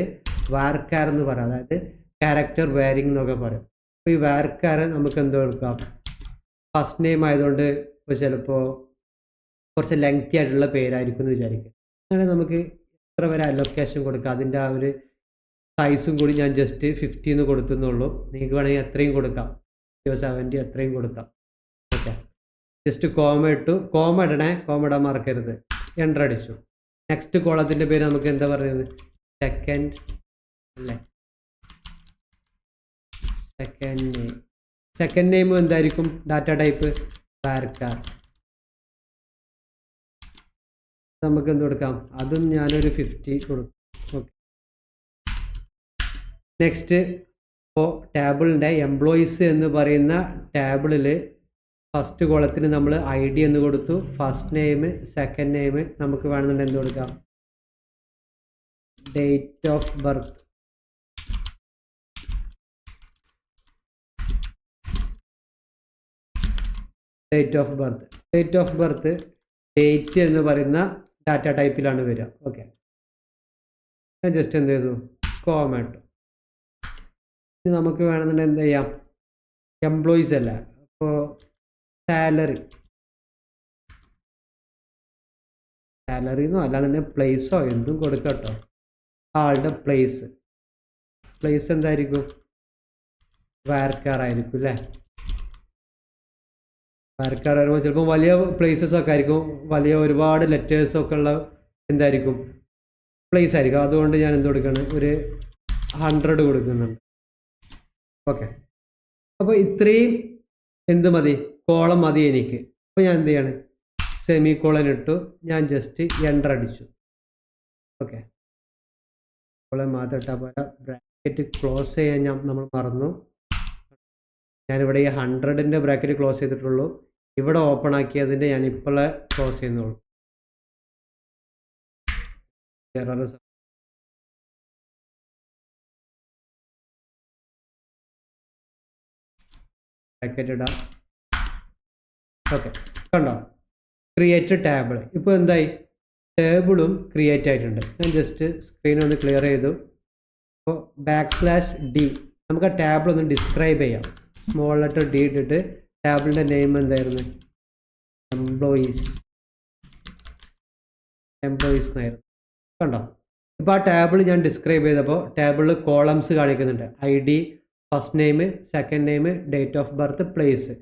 Speaker 1: വാർക്കാർ എന്ന് പറയാം, അതായത് ക്യാരക്ടർ വാരിങ് എന്നൊക്കെ പറയും. അപ്പോൾ ഈ വാർക്കാർ നമുക്ക് എന്ത് കൊടുക്കാം, ഫസ്റ്റ് നെയിം ആയതുകൊണ്ട് ഇപ്പോൾ ചിലപ്പോൾ കുറച്ച് ലെങ്തി ആയിട്ടുള്ള പേരായിരിക്കും എന്ന് വിചാരിക്കുക. അങ്ങനെ നമുക്ക് എത്ര വരെ അലൊക്കേഷൻ കൊടുക്കുക, അതിൻ്റെ ആ ഒരു സൈസും കൂടി ഞാൻ ജസ്റ്റ് 50 എന്ന് കൊടുത്തുന്നുള്ളൂ. നിങ്ങൾക്ക് വേണമെങ്കിൽ എത്രയും കൊടുക്കാം, 70 എത്രയും കൊടുക്കാം. ഓക്കെ, ജസ്റ്റ് കോമ ഇട്ടു. കോമ ഇടണേ, കോമ ഇടാൻ മറക്കരുത്. എൻ്റർ അടിച്ചു. നെക്സ്റ്റ് കോളത്തിൻ്റെ പേര് നമുക്ക് എന്താ പറയുന്നത്, സെക്കൻഡ് അല്ലേ, സെക്കൻഡ് നെയിം. സെക്കൻഡ് നെയിം എന്തായിരിക്കും, ഡാറ്റ ടൈപ്പ് വാർക്കാർ. നമുക്ക് എന്ത് കൊടുക്കാം, അതും ഞാനൊരു 50 കൊടുക്കും. ഓക്കെ, നെക്സ്റ്റ് ഇപ്പോൾ ടേബിളിൻ്റെ എംപ്ലോയീസ് എന്ന് പറയുന്ന ടേബിളിൽ ഫസ്റ്റ് കോളത്തിന് നമ്മൾ ഐ ഡി എന്ന് കൊടുത്തു, ഫസ്റ്റ് നെയിം, സെക്കൻഡ് നെയിം. നമുക്ക് വേണമെന്നുണ്ടെങ്കിൽ എന്ത് കൊടുക്കാം, date of birth, date of birth. Date of birth date എന്ന് പറയുന്ന ഡാറ്റ ടൈപ്പിലാണ് വരിക. ഓക്കെ, ഞാൻ ജസ്റ്റ് എന്ത് ചെയ്തു, കോമ ഇട്ടു. ഇനി നമുക്ക് വേണമെന്നുണ്ടെങ്കിൽ എന്ത് ചെയ്യാം, എംപ്ലോയീസ് അല്ല, അപ്പോൾ സാലറി, സാലറിന്നോ അല്ലാന്നുണ്ടെങ്കിൽ പ്ലേസോ എന്തും കൊടുക്കട്ടോ. ആളുടെ പ്ലേസ്, പ്ലേസ് എന്തായിരിക്കും, വാർക്കാർ ആയിരിക്കും അല്ലേ. വാർക്കാർ വരുമ്പോൾ ചിലപ്പോൾ വലിയ പ്ലേസസൊക്കെ ആയിരിക്കും, വലിയ ഒരുപാട് ലെറ്റേഴ്സൊക്കെ ഉള്ള എന്തായിരിക്കും, പ്ലേസ് ആയിരിക്കും. അതുകൊണ്ട് ഞാൻ എന്ത് കൊടുക്കുകയാണ്, ഒരു 100 കൊടുക്കുന്നുണ്ട്. ഓക്കെ, അപ്പോൾ ഇത്രയും എന്ത് മതി, കോളം മതി എനിക്ക്. അപ്പോൾ ഞാൻ എന്ത് ചെയ്യാണ്, സെമി കോളൻ ഇട്ടു, ഞാൻ ജസ്റ്റ് എൻ്റർ അടിച്ചു. ഓക്കെ, കോളൻ മാത്രം ഇട്ടാൽ പോലെ ബ്രാക്കറ്റ് ക്ലോസ് ചെയ്യാൻ നമ്മൾ മറന്നു. ഞാനിവിടെ ഈ 100ൻ്റെ ബ്രാക്കറ്റ് ക്ലോസ് ചെയ്തിട്ടുള്ളൂ, ഇവിടെ ഓപ്പൺ ആക്കിയതിൻ്റെ ഞാൻ ഇപ്പോഴേ ക്ലോസ് ചെയ്യുന്നുള്ളൂ. ബ്രാക്കറ്റ് ഇടാം. ഓക്കെ, കണ്ടോ, ക്രിയേറ്റ് ടേബിൾ. ഇപ്പോൾ എന്തായി, ടേബിളും ക്രിയേറ്റ് ആയിട്ടുണ്ട്. ഞാൻ ജസ്റ്റ് സ്ക്രീൻ ഒന്ന് ക്ലിയർ ചെയ്തു. അപ്പോൾ \d നമുക്ക് ആ ടേബിൾ ഒന്ന് ഡിസ്ക്രൈബ് ചെയ്യാം. സ്മോൾ ലെറ്റർ D ഇട്ടിട്ട് ടേബിളിൻ്റെ നെയിം എന്തായിരുന്നു? എംപ്ലോയീസ് എന്നായിരുന്നു. കണ്ടോ? ഇപ്പോൾ ആ ടേബിൾ ഞാൻ ഡിസ്ക്രൈബ് ചെയ്തപ്പോൾ ടേബിളിൽ കോളംസ് കാണിക്കുന്നുണ്ട്. ID, first name, second name, date of birth, place.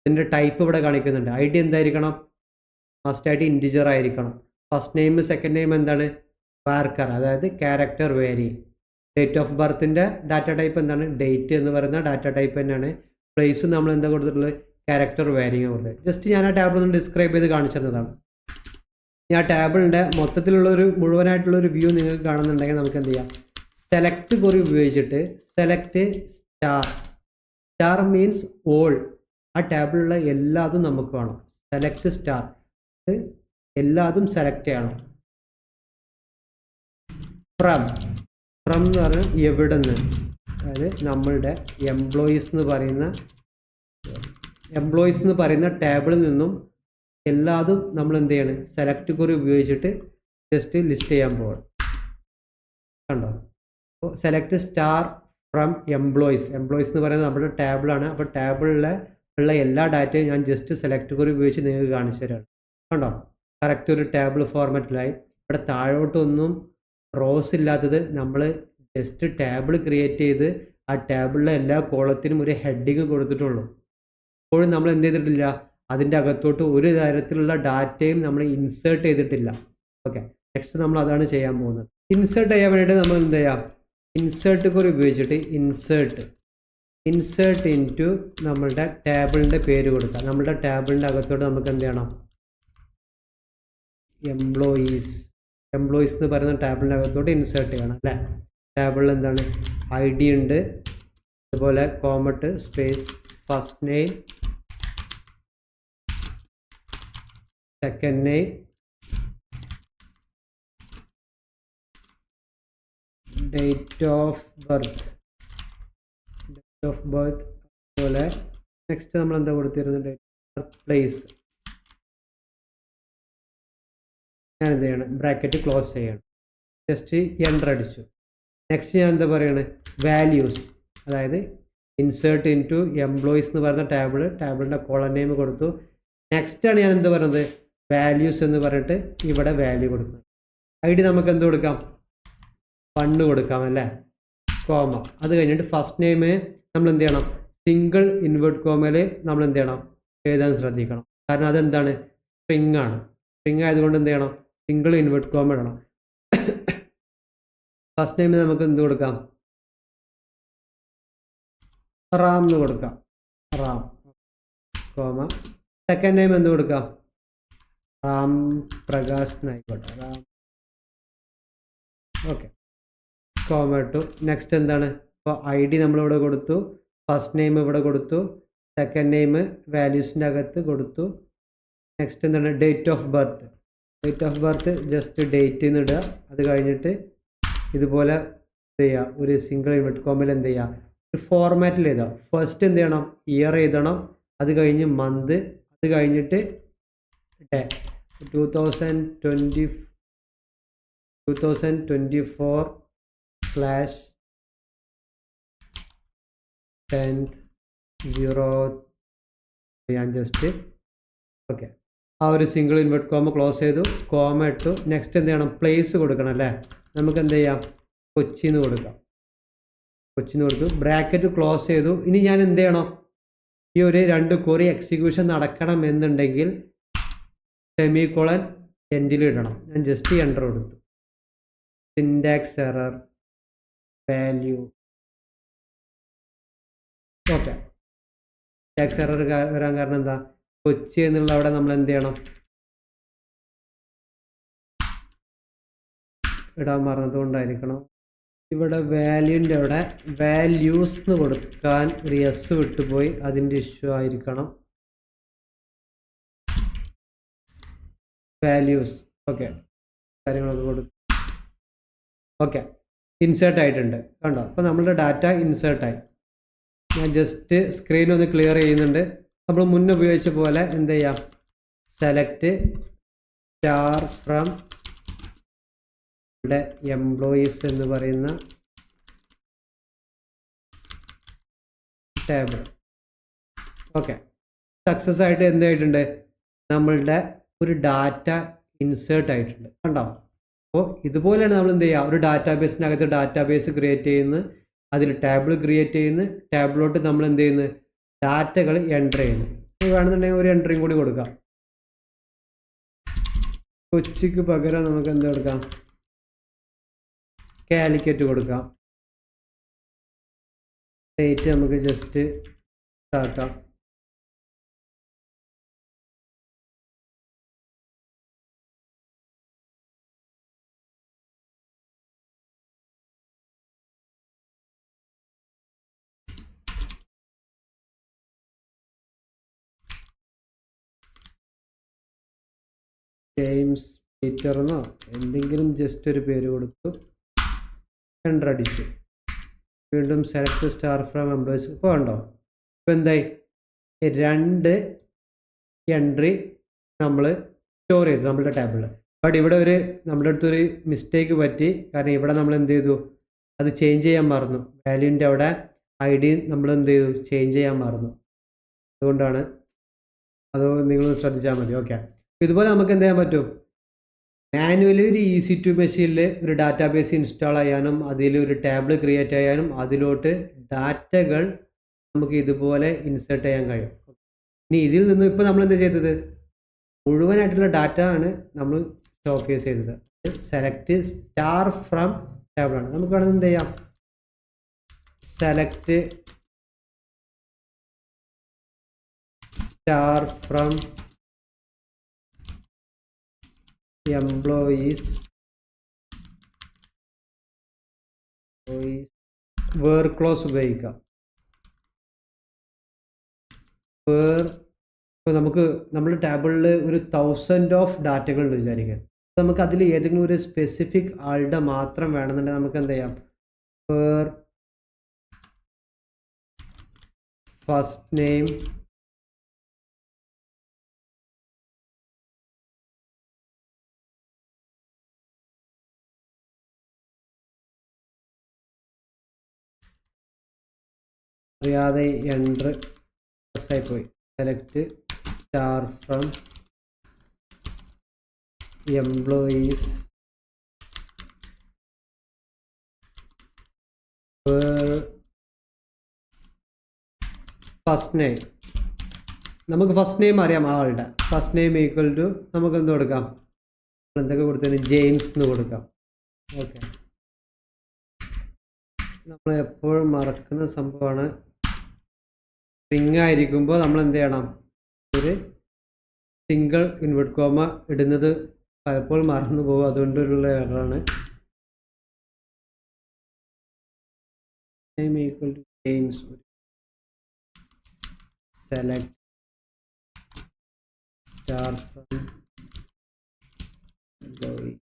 Speaker 1: ഇതിൻ്റെ ടൈപ്പ് ഇവിടെ കാണിക്കുന്നുണ്ട്. ID എന്തായിരിക്കണം? മസ്റ്റായിട്ട് ഇൻറ്റിജർ ആയിരിക്കണം. ഫസ്റ്റ് നെയിം, സെക്കൻഡ് നെയിം എന്താണ്? വാർക്കർ, അതായത് ക്യാരക്ടർ വേരി. ഡേറ്റ് ഓഫ് ബർത്തിൻ്റെ ഡാറ്റ ടൈപ്പ് എന്താണ്? ഡേറ്റ് എന്ന് പറയുന്ന ഡാറ്റ ടൈപ്പ് തന്നെയാണ്. പ്ലേസും നമ്മൾ എന്താ കൊടുത്തിട്ടുള്ളത്? ക്യാരക്ടർ വേരിങ് കൊടുത്തത്. ജസ്റ്റ് ഞാൻ ആ ടേബിൾ ഒന്ന് ഡിസ്ക്രൈബ് ചെയ്ത് കാണിച്ചു തന്നതാണ്. ആ ടേബിളിൻ്റെ മൊത്തത്തിലുള്ളൊരു മുഴുവനായിട്ടുള്ളൊരു വ്യൂ നിങ്ങൾക്ക് കാണുന്നുണ്ടെങ്കിൽ നമുക്ക് എന്ത് ചെയ്യാം? സെലക്ട് കുറി ഉപയോഗിച്ചിട്ട് സെലക്ട് സ്റ്റാർ മീൻസ് ഓൾ. ആ ടേബിളിലുള്ള എല്ലാതും നമുക്ക് വേണം. സെലക്ട് സ്റ്റാർ, എല്ലാതും സെലക്ട് ചെയ്യണം. ഫ്രം എന്ന് പറഞ്ഞാൽ എവിടെ നിന്ന്, അതായത് നമ്മളുടെ എംപ്ലോയീസ് എന്ന് പറയുന്ന ടേബിളിൽ നിന്നും എല്ലാതും നമ്മൾ എന്ത് ചെയ്യണം? സെലക്ട് കുറി ഉപയോഗിച്ചിട്ട് ജസ്റ്റ് ലിസ്റ്റ് ചെയ്യാൻ പോകണം. കണ്ടോ? അപ്പോൾ സെലക്ട് സ്റ്റാർ ഫ്രം എംപ്ലോയീസ് എന്ന് പറയുന്നത് നമ്മുടെ ടേബിളാണ്. അപ്പോൾ ടേബിളിലുള്ള എല്ലാ ഡാറ്റയും ഞാൻ ജസ്റ്റ് സെലക്ട് കുറി ഉപയോഗിച്ച് നിങ്ങൾക്ക് കാണിച്ചു തരാണ്. കണ്ടോ? കറക്റ്റ് ഒരു ടേബിൾ ഫോർമാറ്റിലായി. ഇവിടെ താഴോട്ടൊന്നും റോസ് ഇല്ലാത്തത് നമ്മൾ ജസ്റ്റ് ടേബിൾ ക്രിയേറ്റ് ചെയ്ത് ആ ടേബിളിലെ എല്ലാ കോളത്തിനും ഒരു ഹെഡിങ് കൊടുത്തിട്ടുള്ളൂ. അപ്പോഴും നമ്മൾ എന്ത് ചെയ്തിട്ടില്ല? അതിൻ്റെ അകത്തോട്ട് ഒരു തരത്തിലുള്ള ഡാറ്റയും നമ്മൾ ഇൻസേർട്ട് ചെയ്തിട്ടില്ല. ഓക്കെ, നെക്സ്റ്റ് നമ്മൾ അതാണ് ചെയ്യാൻ പോകുന്നത്. ഇൻസേർട്ട് ചെയ്യാൻ വേണ്ടിയിട്ട് നമ്മൾ എന്ത് ചെയ്യാം? ഇൻസേർട്ട് കുറി ഉപയോഗിച്ചിട്ട് ഇൻസേർട്ട് ഇൻറ്റു നമ്മളുടെ ടേബിളിൻ്റെ പേര് കൊടുക്കുക. നമ്മളുടെ ടേബിളിൻ്റെ അകത്തോട്ട് നമുക്ക് എന്ത് ചെയ്യണം? എംപ്ലോയീസ് എന്ന് പറയുന്ന ടേബിളിൻ്റെ അകത്തോട്ട് ഇൻസേർട്ട് ചെയ്യണം അല്ലേ? ടേബിളിൽ എന്താണ്? ID ഉണ്ട്, അതുപോലെ കോമട്ട് space first name, second name, date of birth, അതുപോലെ നെക്സ്റ്റ് നമ്മൾ എന്താ കൊടുത്തിരുന്നത്? Date of birth, place. ഞാൻ എന്ത് ചെയ്യണം? ബ്രാക്കറ്റ് ക്ലോസ് ചെയ്യണം. ജസ്റ്റ് എൻ്റർ അടിച്ചു. നെക്സ്റ്റ് ഞാൻ എന്താ പറയണത്? വാല്യൂസ്, അതായത് ഇൻസേർട്ട് ഇൻറ്റു എംപ്ലോയീസ് എന്ന് പറയുന്ന ടേബിളിൻ്റെ കോളൻ നെയിം കൊടുത്തു. നെക്സ്റ്റാണ് ഞാൻ എന്ത് പറയുന്നത്? വാല്യൂസ് എന്ന് പറഞ്ഞിട്ട് ഇവിടെ വാല്യൂ കൊടുക്കണം. ID നമുക്ക് എന്ത് കൊടുക്കാം? 1 കൊടുക്കാം അല്ലേ? കോമ. അത് കഴിഞ്ഞിട്ട് ഫസ്റ്റ് നെയിം നമ്മൾ എന്ത് ചെയ്യണം? സിംഗിൾ ഇൻവേർട്ട് കോമയിൽ നമ്മൾ എന്ത് ചെയ്യണം? എഴുതാൻ ശ്രദ്ധിക്കണം. കാരണം അതെന്താണ്? സ്ട്രിങ് ആണ്. സ്ട്രിങ് ആയതുകൊണ്ട് എന്ത് ചെയ്യണം? സിംഗിൾ ഇൻവേർട്ട് കോമ ഇടണം. ഫസ്റ്റ് നെയിം നമുക്ക് എന്ത് കൊടുക്കാം? റാം എന്ന് കൊടുക്കാം. റാം കോമ. സെക്കൻഡ് നെയിം എന്ത് കൊടുക്കാം? റാം പ്രകാശ് എന്നായിക്കോട്ടെ. റാം. ഓക്കെ, കോമ ഇട്ടു. നെക്സ്റ്റ് എന്താണ്? ഇപ്പോൾ ID നമ്മളിവിടെ കൊടുത്തു, ഫസ്റ്റ് നെയിം ഇവിടെ കൊടുത്തു, സെക്കൻഡ് നെയിം വാല്യൂസിൻ്റെ അകത്ത് കൊടുത്തു. നെക്സ്റ്റ് എന്താണ്? Date of birth just date എന്ന് ഇടുക. അത് കഴിഞ്ഞിട്ട് ഇതുപോലെ എന്ത് ചെയ്യുക? ഒരു സിംഗിൾ ഇൻവെർട്ട് കോമയിൽ എന്ത് ചെയ്യുക? ഒരു ഫോർമാറ്റിൽ എഴുതുക. ഫസ്റ്റ് എന്ത് ചെയ്യണം? ഇയർ എഴുതണം. അത് കഴിഞ്ഞ് മന്ത്, അത് കഴിഞ്ഞിട്ട് ഡേ. 2024/10/0 ഞാൻ ജസ്റ്റ് ഓക്കെ ആ ഒരു സിംഗിൾ ഇൻവെർട്ട് കോമ ക്ലോസ് ചെയ്തു, കോമ ഇട്ടു. നെക്സ്റ്റ് എന്ത് ചെയ്യണം? പ്ലേസ് കൊടുക്കണം അല്ലേ? നമുക്ക് എന്ത് ചെയ്യാം? കൊച്ചിന്ന് കൊടുക്കാം. കൊച്ചിന്ന് കൊടുത്തു, ബ്രാക്കറ്റ് ക്ലോസ് ചെയ്തു. ഇനി ഞാൻ എന്ത് ചെയ്യണം? ഈ ഒരു 2 ക്വറി എക്സിക്യൂഷൻ നടക്കണം എന്നുണ്ടെങ്കിൽ സെമികോളൻ എൻഡിൽ ഇടണം. ഞാൻ ജസ്റ്റ് എൻ്റർ കൊടുത്തു. Syntax error, value. Okay, syntax error വരാൻ കാരണം എന്താ? കൊച്ചി എന്നുള്ള അവിടെ നമ്മൾ എന്ത് ചെയ്യണം? ഇടാൻ മറന്നതുകൊണ്ടായിരിക്കണം. ഇവിടെ വാല്യൂൻ്റെ അവിടെ വാല്യൂസ് എന്ന് കൊടുക്കാൻ ഒരു എസ് വിട്ടുപോയി, അതിൻ്റെ ഇഷ്യൂ ആയിരിക്കണം. വാല്യൂസ്. ഓക്കെ, കാര്യങ്ങളൊക്കെ കൊടുക്കും. ഓക്കെ, ഇൻസേർട്ട് ആയിട്ടുണ്ട്. കണ്ടോ? അപ്പോൾ നമ്മളുടെ ഡാറ്റ ഇൻസേർട്ടായി. ഞാൻ ജസ്റ്റ് സ്ക്രീൻ ഒന്ന് ക്ലിയർ ചെയ്യുന്നുണ്ട്. നമ്മൾ മുന്നേ ഉപയോഗിച്ച പോലെ എന്ത് ചെയ്യാം? സെലക്ട് സ്റ്റാർ ഫ്രം ഇവിടെ എംപ്ലോയീസ് എന്ന് പറയുന്ന ടേബിൾ. ഓക്കെ, സക്സസ് ആയിട്ട് എന്തായിട്ടുണ്ട്, നമ്മളുടെ ഒരു ഡാറ്റ ഇൻസേർട്ട് ആയിട്ടുണ്ട്. കണ്ടോ? അപ്പോൾ ഇതുപോലെയാണ് നമ്മൾ എന്ത് ചെയ്യുക, ഒരു ഡാറ്റാബേസിനകത്ത് ഡാറ്റാബേസ് ക്രിയേറ്റ് ചെയ്യുന്നു, അതിൽ ടേബിൾ ക്രിയേറ്റ് ചെയ്യുന്നു, ടേബിളിലോട്ട് നമ്മൾ എന്ത് ചെയ്യുന്നു, ഡാറ്റകൾ എൻ്റർ ചെയ്യുന്നു. വേണമെന്നുണ്ടെങ്കിൽ ഒരു എൻട്രിയും കൂടി കൊടുക്കാം. കൊച്ചിക്ക് പകരം നമുക്ക് എന്ത് കൊടുക്കാം, കാലിക്കറ്റ് കൊടുക്കാം. ഡേറ്റ് നമുക്ക് ജസ്റ്റ് ആക്കാം. ജെയിംസ് പീറ്റർന്നോ എന്തെങ്കിലും ജസ്റ്റ് ഒരു പേര് കൊടുത്തു, എൻ്റർ അടിച്ചു. വീണ്ടും സെലക്ട് സ്റ്റാർ ഫ്രം എംപ്ലോയീസ്. ഇപ്പോൾ ഉണ്ടോ, ഇപ്പോൾ എന്തായി, 2 എൻട്രി നമ്മൾ സ്റ്റോർ ചെയ്തു നമ്മളുടെ ടേബിളിൽ. ബട്ട് ഇവിടെ നമ്മുടെ അടുത്തൊരു മിസ്റ്റേക്ക് പറ്റി. കാരണം ഇവിടെ നമ്മൾ എന്ത് ചെയ്തു, അത് ചേഞ്ച് ചെയ്യാൻ മറന്നു. വാല്യൂൻ്റെ അവിടെ ID നമ്മൾ എന്ത് ചെയ്തു, ചേഞ്ച് ചെയ്യാൻ മറന്നു. അതുകൊണ്ടാണ്, അത് നിങ്ങൾ ശ്രദ്ധിച്ചാൽ മതി. ഓക്കെ, ഇതുപോലെ നമുക്ക് എന്ത് ചെയ്യാൻ പറ്റും, മാനുവലി ഒരു EC2 മെഷീനിൽ ഒരു ഡാറ്റാബേസ് ഇൻസ്റ്റാൾ ചെയ്യാനും അതിൽ ഒരു ടേബിൾ ക്രിയേറ്റ് ചെയ്യാനും അതിലോട്ട് ഡാറ്റകൾ നമുക്ക് ഇതുപോലെ ഇൻസേർട്ട് ചെയ്യാൻ കഴിയും. ഇനി ഇതിൽ നിന്നും ഇപ്പോൾ നമ്മൾ എന്താ ചെയ്തത്, മുഴുവനായിട്ടുള്ള ഡാറ്റ ആണ് നമ്മൾ ഷോക്കേസ് ചെയ്തത്. സെലക്ട് സ്റ്റാർ ഫ്രം ടേബിളാണ്. നമുക്ക് വേണമെങ്കിൽ എന്ത് ചെയ്യാം, select star from employees, where clause ഉപയോഗിക്കാം. ഇപ്പോൾ നമുക്ക് നമ്മുടെ ടേബിളിൽ ഒരു 1000 ഓഫ് ഡാറ്റകൾ ഉണ്ട് വിചാരിക്കാൻ. നമുക്ക് അതിൽ ഏതെങ്കിലും ഒരു സ്പെസിഫിക് ആളുടെ മാത്രം വേണമെന്നുണ്ടെങ്കിൽ നമുക്ക് എന്ത് ചെയ്യാം, ഫസ്റ്റ് നെയിം അറിയാതെ എൻ്റർ ആയി പോയി. Select star from employees, first name. നമുക്ക് ഫസ്റ്റ് നെയിം അറിയാം, ആളുടെ ഫസ്റ്റ് നെയിം ഈക്വൽ ടു നമുക്ക് എന്ത് കൊടുക്കാം, എന്തൊക്കെ കൊടുത്തതിന് ജെയിംസ് എന്ന് കൊടുക്കാം. ഓക്കെ, നമ്മൾ എപ്പോഴും മറക്കുന്ന സംഭവമാണ്, സ്ട്രിങ് ആയിരിക്കുമ്പോൾ നമ്മൾ എന്ത് ചെയ്യണം, ഒരു സിംഗിൾ ഇൻവെർട്ട് കോമ ഇടുന്നത് പലപ്പോഴും മറന്നു പോകും. അതുകൊണ്ടുള്ള എററാണ്. Name equal to James, select star from employees.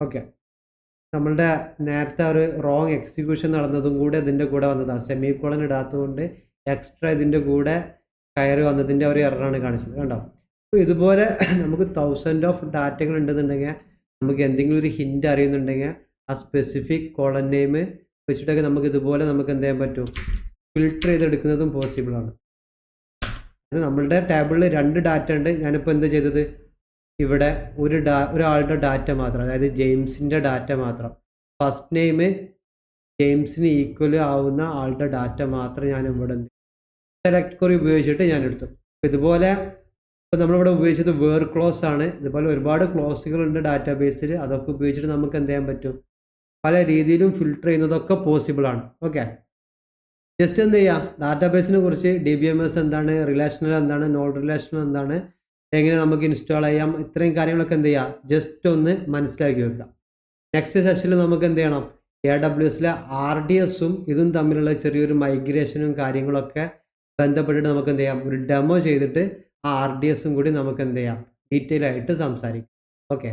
Speaker 1: Okay, നമ്മളുടെ നേരത്തെ ഒരു റോങ് എക്സിക്യൂഷൻ നടന്നതും കൂടെ ഇതിൻ്റെ കൂടെ വന്നതാണ്. സെമി കോളൻ ഇടാത്തതുകൊണ്ട് എക്സ്ട്രാ ഇതിൻ്റെ കൂടെ കയറി വന്നതിൻ്റെ ഒരു എററാണ് കാണിച്ചത്. കണ്ടോ? അപ്പോൾ ഇതുപോലെ നമുക്ക് 1000 ഓഫ് ഡാറ്റകൾ ഉണ്ടെന്നുണ്ടെങ്കിൽ, നമുക്ക് എന്തെങ്കിലും ഒരു ഹിൻറ്റ് അറിയുന്നുണ്ടെങ്കിൽ ആ സ്പെസിഫിക് കോളൻ നെയിം വെച്ചിട്ടൊക്കെ നമുക്ക് ഇതുപോലെ നമുക്ക് എന്ത് ചെയ്യാൻ പറ്റും, ഫിൽട്ടർ ചെയ്തെടുക്കുന്നതും പോസിബിളാണ്. അത് നമ്മളുടെ ടേബിളിൽ 2 ഡാറ്റ ഉണ്ട്. ഞാനിപ്പോൾ എന്താ ചെയ്തത്, ഇവിടെ ഒരാളുടെ ഡാറ്റ മാത്രം, അതായത് ജെയിംസിൻ്റെ ഡാറ്റ മാത്രം, ഫസ്റ്റ് നെയിം ജെയിംസിന് ഈക്വൽ ആവുന്ന ആളുടെ ഡാറ്റ മാത്രം ഞാൻ ഇവിടെ സെലക്ട് ക്വറി ഉപയോഗിച്ചിട്ട് ഞാൻ എടുത്തു. ഇതുപോലെ ഇപ്പോൾ നമ്മളിവിടെ ഉപയോഗിച്ചത് വേർ ക്ലോസ് ആണ്. ഇതുപോലെ ഒരുപാട് ക്ലോസുകളുണ്ട് ഡാറ്റാബേസിൽ. അതൊക്കെ ഉപയോഗിച്ചിട്ട് നമുക്ക് എന്ത് ചെയ്യാൻ പറ്റും, പല രീതിയിലും ഫിൽട്ടർ ചെയ്യുന്നതൊക്കെ പോസിബിളാണ്. ഓക്കെ, ജസ്റ്റ് എന്ത് ചെയ്യുക, ഡാറ്റാബേസിനെ കുറിച്ച് DBMS എന്താണ്, റിലേഷണൽ എന്താണ്, നോൺ റിലേഷണൽ എന്താണ്, എങ്ങനെ നമുക്ക് ഇൻസ്റ്റാൾ ചെയ്യാം, ഇത്രയും കാര്യങ്ങളൊക്കെ എന്ത് ചെയ്യുക, ജസ്റ്റ് ഒന്ന് മനസ്സിലാക്കി വെക്കാം. നെക്സ്റ്റ് സെഷനിൽ നമുക്ക് എന്ത് ചെയ്യണം, AWSലെ RDSഉം ഇതും തമ്മിലുള്ള ചെറിയൊരു മൈഗ്രേഷനും കാര്യങ്ങളൊക്കെ ബന്ധപ്പെട്ടിട്ട് നമുക്ക് എന്ത് ചെയ്യാം, ഒരു ഡെമോ ചെയ്തിട്ട് ആ RDSഉം കൂടി നമുക്ക് എന്ത് ചെയ്യാം, ഡീറ്റെയിൽ ആയിട്ട് സംസാരിക്കാം. ഓക്കെ.